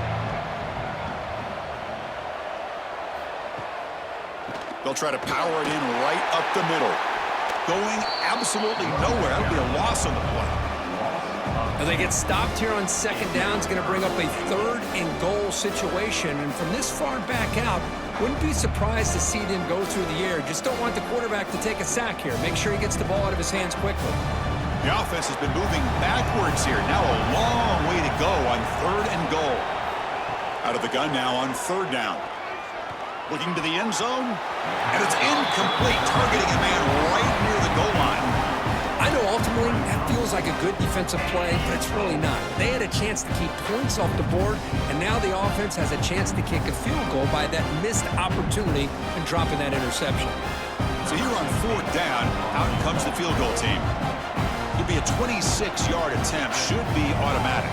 They'll try to power it in right up the middle. Going absolutely nowhere. That'll be a loss on the play. Now they get stopped here on 2nd down. It's going to bring up a 3rd and goal situation. And from this far back out, wouldn't be surprised to see them go through the air. Just don't want the quarterback to take a sack here. Make sure he gets the ball out of his hands quickly. The offense has been moving backwards here. Now a long way to go on 3rd and goal. Out of the gun now on 3rd down. Looking to the end zone, and it's incomplete, targeting a man right near the goal line. I know ultimately that feels like a good defensive play, but it's really not. They had a chance to keep points off the board, and now the offense has a chance to kick a field goal by that missed opportunity and dropping that interception. So here on 4th down, out comes the field goal team. It'll be a 26-yard attempt, should be automatic.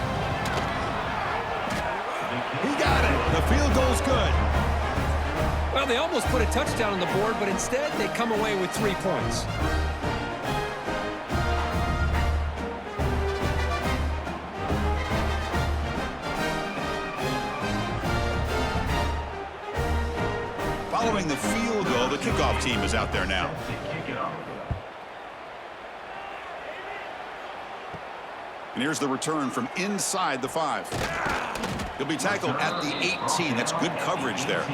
He got it. The field goal's good. Well, they almost put a touchdown on the board, but instead they come away with 3 points. Following the field goal, the kickoff team is out there now. And here's the return from inside the 5. He'll be tackled at the 18. That's good coverage there.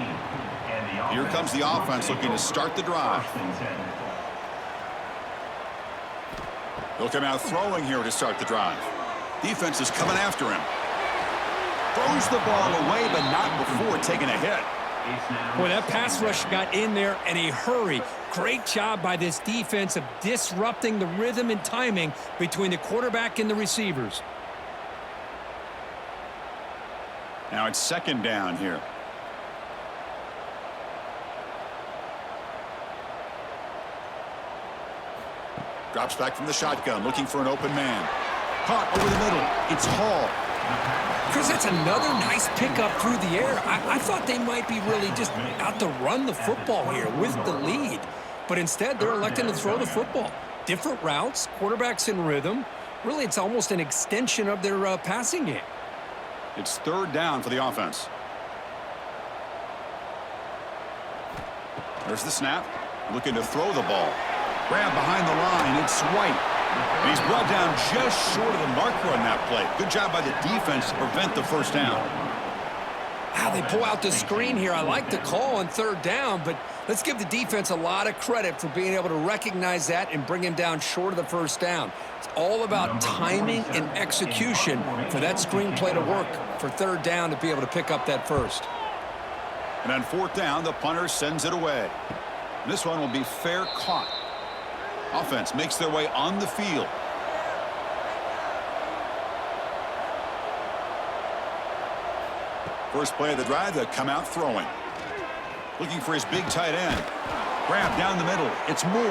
Here comes the offense looking to start the drive. They'll come out throwing here to start the drive. Defense is coming after him. Throws the ball away, but not before taking a hit. Boy, that pass rush got in there in a hurry. Great job by this defense of disrupting the rhythm and timing between the quarterback and the receivers. Now it's 2nd down here. Drops back from the shotgun, looking for an open man. Caught over the middle. It's Hall. Chris, that's another nice pickup through the air. I thought they might be really just out to run the football here with the lead. But instead, they're electing to throw the football. Different routes, quarterbacks in rhythm. Really, it's almost an extension of their passing game. It's 3rd down for the offense. There's the snap. Looking to throw the ball. Grab behind the line. It's White. And he's brought down just short of the marker on that play. Good job by the defense to prevent the 1st down. Wow, they pull out the screen here. I like the call on 3rd down, but let's give the defense a lot of credit for being able to recognize that and bring him down short of the 1st down. It's all about timing and execution for that screenplay to work for 3rd down to be able to pick up that 1st. And on 4th down, the punter sends it away. And this one will be fair caught. Offense makes their way on the field. First play of the drive, they come out throwing. Looking for his big tight end. Grab down the middle. It's Moore.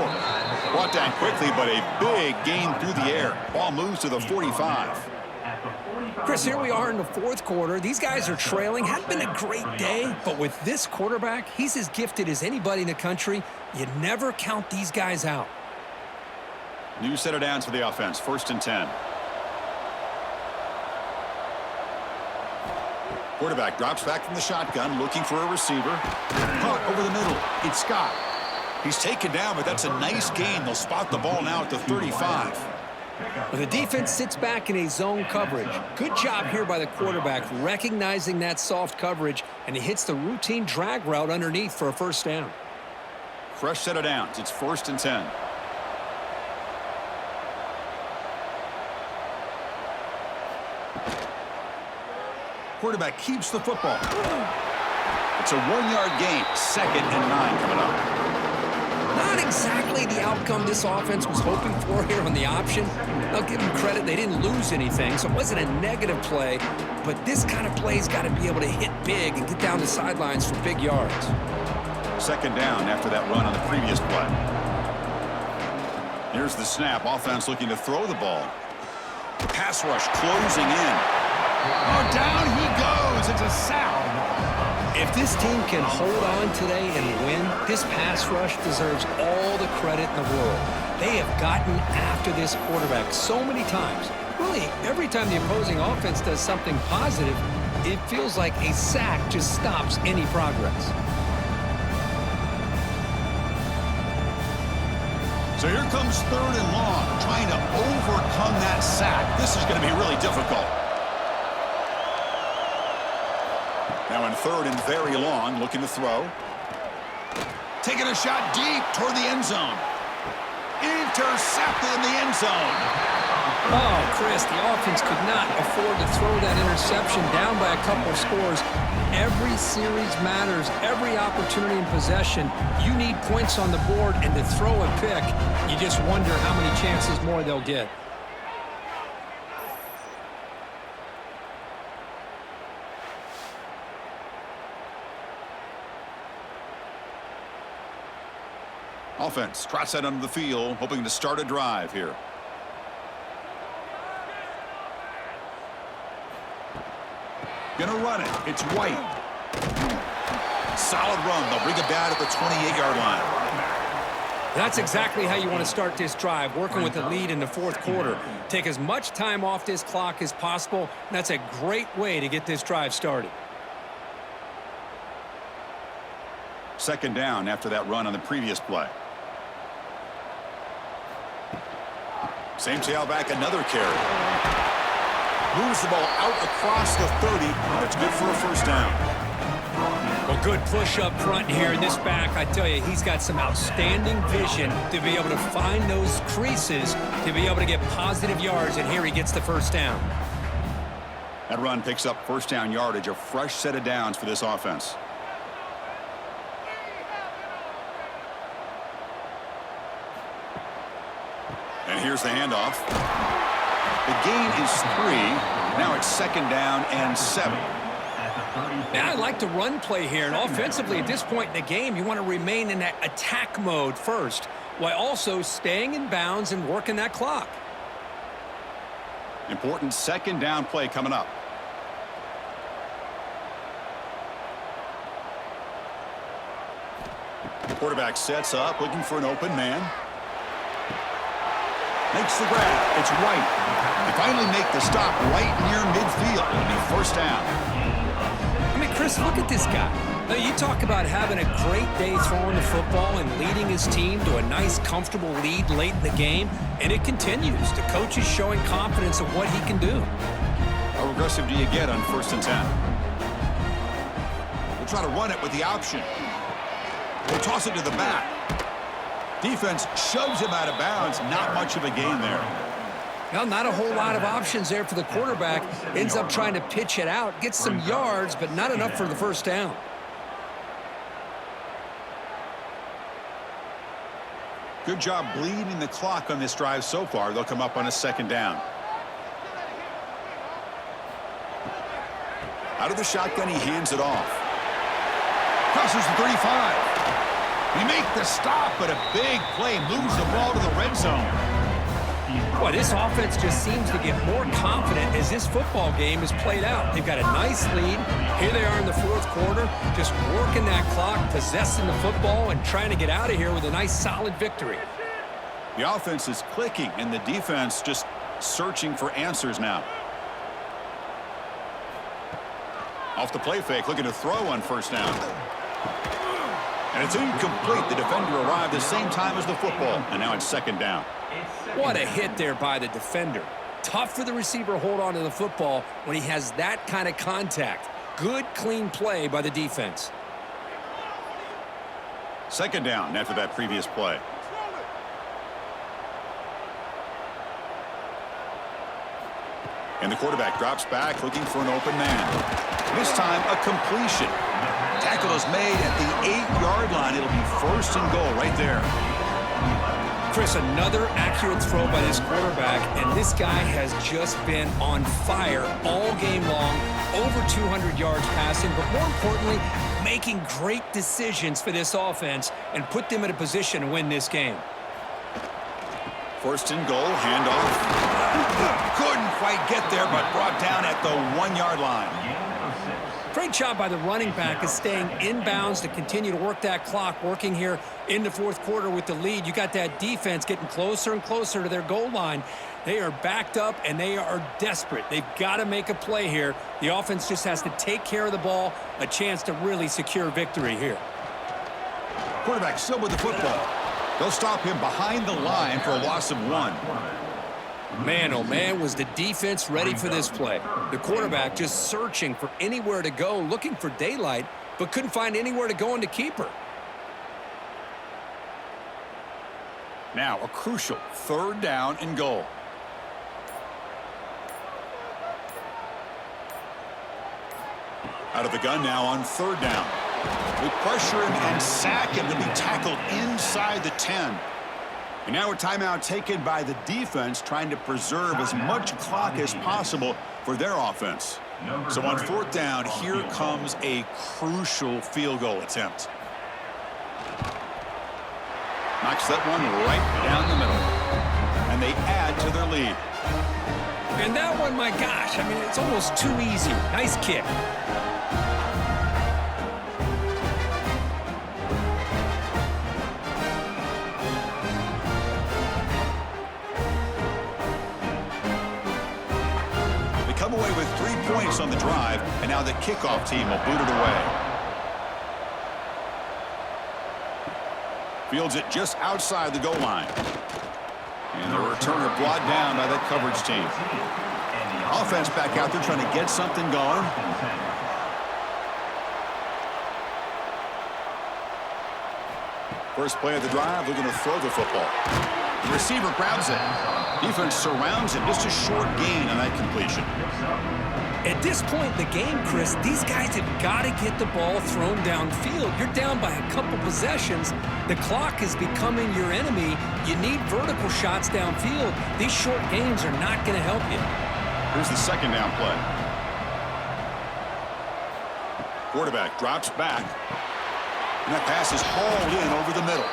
Brought down quickly, but a big gain through the air. Ball moves to the 45. Chris, here we are in the 4th quarter. These guys are trailing. Hadn't been a great day, but with this quarterback, he's as gifted as anybody in the country. You never count these guys out. New set of downs for the offense. 1st and 10. Quarterback drops back from the shotgun, looking for a receiver. Caught over the middle. It's Scott. He's taken down, but that's a nice gain. They'll spot the ball now at the 35. Well, the defense sits back in a zone coverage. Good job here by the quarterback, recognizing that soft coverage, and he hits the routine drag route underneath for a first down. Fresh set of downs. It's 1st and 10. Quarterback keeps the football. It's a 1-yard gain. 2nd and 9 coming up. Not exactly the outcome this offense was hoping for here on the option. I'll give them credit. They didn't lose anything, so it wasn't a negative play. But this kind of play's got to be able to hit big and get down the sidelines for big yards. 2nd down after that run on the previous play. Here's the snap. Offense looking to throw the ball. Pass rush closing in. Oh, down he goes. It's a sack. If this team can hold on today and win, this pass rush deserves all the credit in the world. They have gotten after this quarterback so many times. Really, every time the opposing offense does something positive, it feels like a sack just stops any progress. So here comes 3rd and long, trying to overcome that sack. This is going to be really difficult. Now in 3rd and very long, looking to throw. Taking a shot deep toward the end zone. Intercepted in the end zone. Oh, Chris, the offense could not afford to throw that interception down by a couple of scores. Every series matters. Every opportunity in possession. You need points on the board, and to throw a pick, you just wonder how many chances more they'll get. Offense trots that under the field, hoping to start a drive here. Gonna run it. It's White. Solid run. They'll bring it down at the 28-yard line. That's exactly how you want to start this drive, working with the lead in the 4th quarter. Take as much time off this clock as possible. And that's a great way to get this drive started. 2nd down after that run on the previous play. Same tailback, another carry. Moves the ball out across the 30. That's good for a first down. Well, good push up front here. This back, I tell you, he's got some outstanding vision to be able to find those creases, to be able to get positive yards, and here he gets the first down. That run picks up first down yardage, a fresh set of downs for this offense. And here's the handoff. The gain is 3. Now it's 2nd down and 7. Now, I like the run play here, and offensively at this point in the game, you want to remain in that attack mode first, while also staying in bounds and working that clock. Important 2nd down play coming up. Quarterback sets up, looking for an open man. Makes the grab. It's White. They finally make the stop right near midfield. It'll be first down. I mean, Chris, look at this guy. Now, you talk about having a great day throwing the football and leading his team to a nice, comfortable lead late in the game, and it continues. The coach is showing confidence of what he can do. How aggressive do you get on 1st and 10? We'll try to run it with the option. We'll toss it to the back. Defense shoves him out of bounds. Not much of a gain there. Well, not a whole lot of options there for the quarterback. Ends up trying to pitch it out. Gets some yards, but not enough for the first down. Good job bleeding the clock on this drive so far. They'll come up on a 2nd down. Out of the shotgun, he hands it off. Crosses the 35. We make the stop, but a big play moves the ball to the red zone. Boy, this offense just seems to get more confident as this football game is played out. They've got a nice lead. Here they are in the 4th quarter, just working that clock, possessing the football, and trying to get out of here with a nice, solid victory. The offense is clicking, and the defense just searching for answers now. Off the play fake, looking to throw on first down. And it's incomplete. The defender arrived the same time as the football, and now it's 2nd down. What a hit there by the defender. Tough for the receiver to hold on to the football when he has that kind of contact. Good, clean play by the defense. Second down after that previous play. And the quarterback drops back looking for an open man. This time a completion. Tackle is made at the 8-yard line. It'll be first and goal right there. Chris, another accurate throw by this quarterback, and this guy has just been on fire all game long, over 200 yards passing, but more importantly, making great decisions for this offense and put them in a position to win this game. First and goal, handoff. Couldn't quite get there, but brought down at the 1-yard line. Great job by the running back is staying inbounds to continue to work that clock, working here in the fourth quarter with the lead. You got that defense getting closer and closer to their goal line. They are backed up, and they are desperate. They've got to make a play here. The offense just has to take care of the ball, a chance to really secure victory here. Quarterback still with the football. They'll stop him behind the line for a loss of 1. Man, oh man, was the defense ready for this play. The quarterback just searching for anywhere to go, looking for daylight, but couldn't find anywhere to go into keeper. Now a crucial third down and goal. Out of the gun now on third down. We pressure him and sack him to be tackled inside the 10. And now a timeout taken by the defense, trying to preserve as much clock as possible for their offense. So on fourth down, here comes a crucial field goal attempt. Knocks that one right down the middle. And they add to their lead. And that one, my gosh, I mean, it's almost too easy. Nice kick. Away with 3 points on the drive, and now the kickoff team will boot it away. Fields it just outside the goal line. And the returner brought down by that coverage team. Offense back out there trying to get something going. First play of the drive, looking to throw the football. The receiver grabs it. Defense surrounds him. Just a short gain on that completion. At this point in the game, Chris, these guys have got to get the ball thrown downfield. You're down by a couple possessions. The clock is becoming your enemy. You need vertical shots downfield. These short gains are not going to help you. Here's the second down play. Quarterback drops back. And that pass is hauled in over the middle.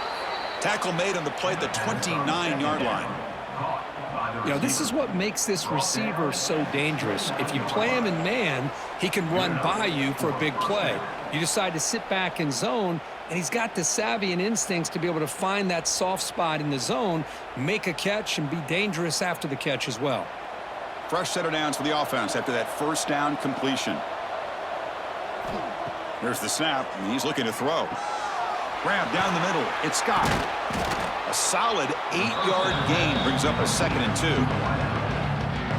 Tackle made on the play at the 29-yard line. You know, this is what makes this receiver so dangerous. If you play him in man, he can run by you for a big play. You decide to sit back in zone, and he's got the savvy and instincts to be able to find that soft spot in the zone, make a catch, and be dangerous after the catch as well. Fresh set of downs for the offense after that first down completion. There's the snap, and he's looking to throw. Grab down the middle. It's Scott. A solid 8-yard gain brings up a 2nd and 2.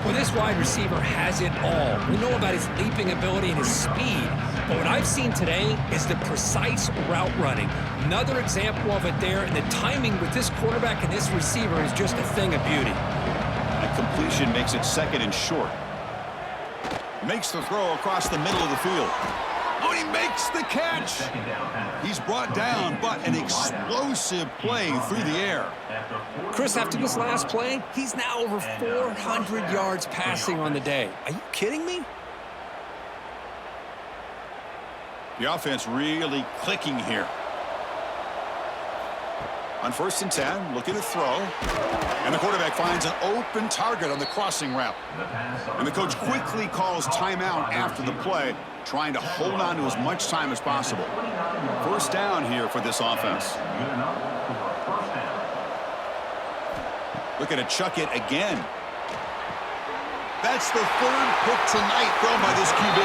Well, this wide receiver has it all. We know about his leaping ability and his speed, but what I've seen today is the precise route running. Another example of it there, and the timing with this quarterback and this receiver is just a thing of beauty. That completion makes it 2nd and short. Makes the throw across the middle of the field. Oh, he makes the catch. He's brought down, but an explosive play through the air. Chris, after this last play, he's now over 400 yards passing on the day. Are you kidding me? The offense really clicking here. On 1st and 10, looking to throw. And the quarterback finds an open target on the crossing route. And the coach quickly calls timeout after the play, trying to hold on to as much time as possible. First down here for this offense. Looking to chuck it again. That's the 3rd pick tonight thrown by this QB.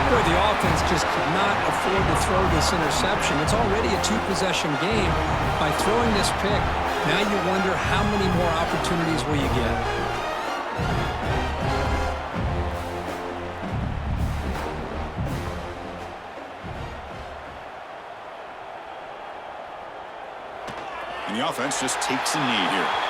Boy, the offense just could not afford to throw this interception. It's already a 2-possession game. By throwing this pick, Now you wonder how many more opportunities will you get. And the offense just takes a knee here.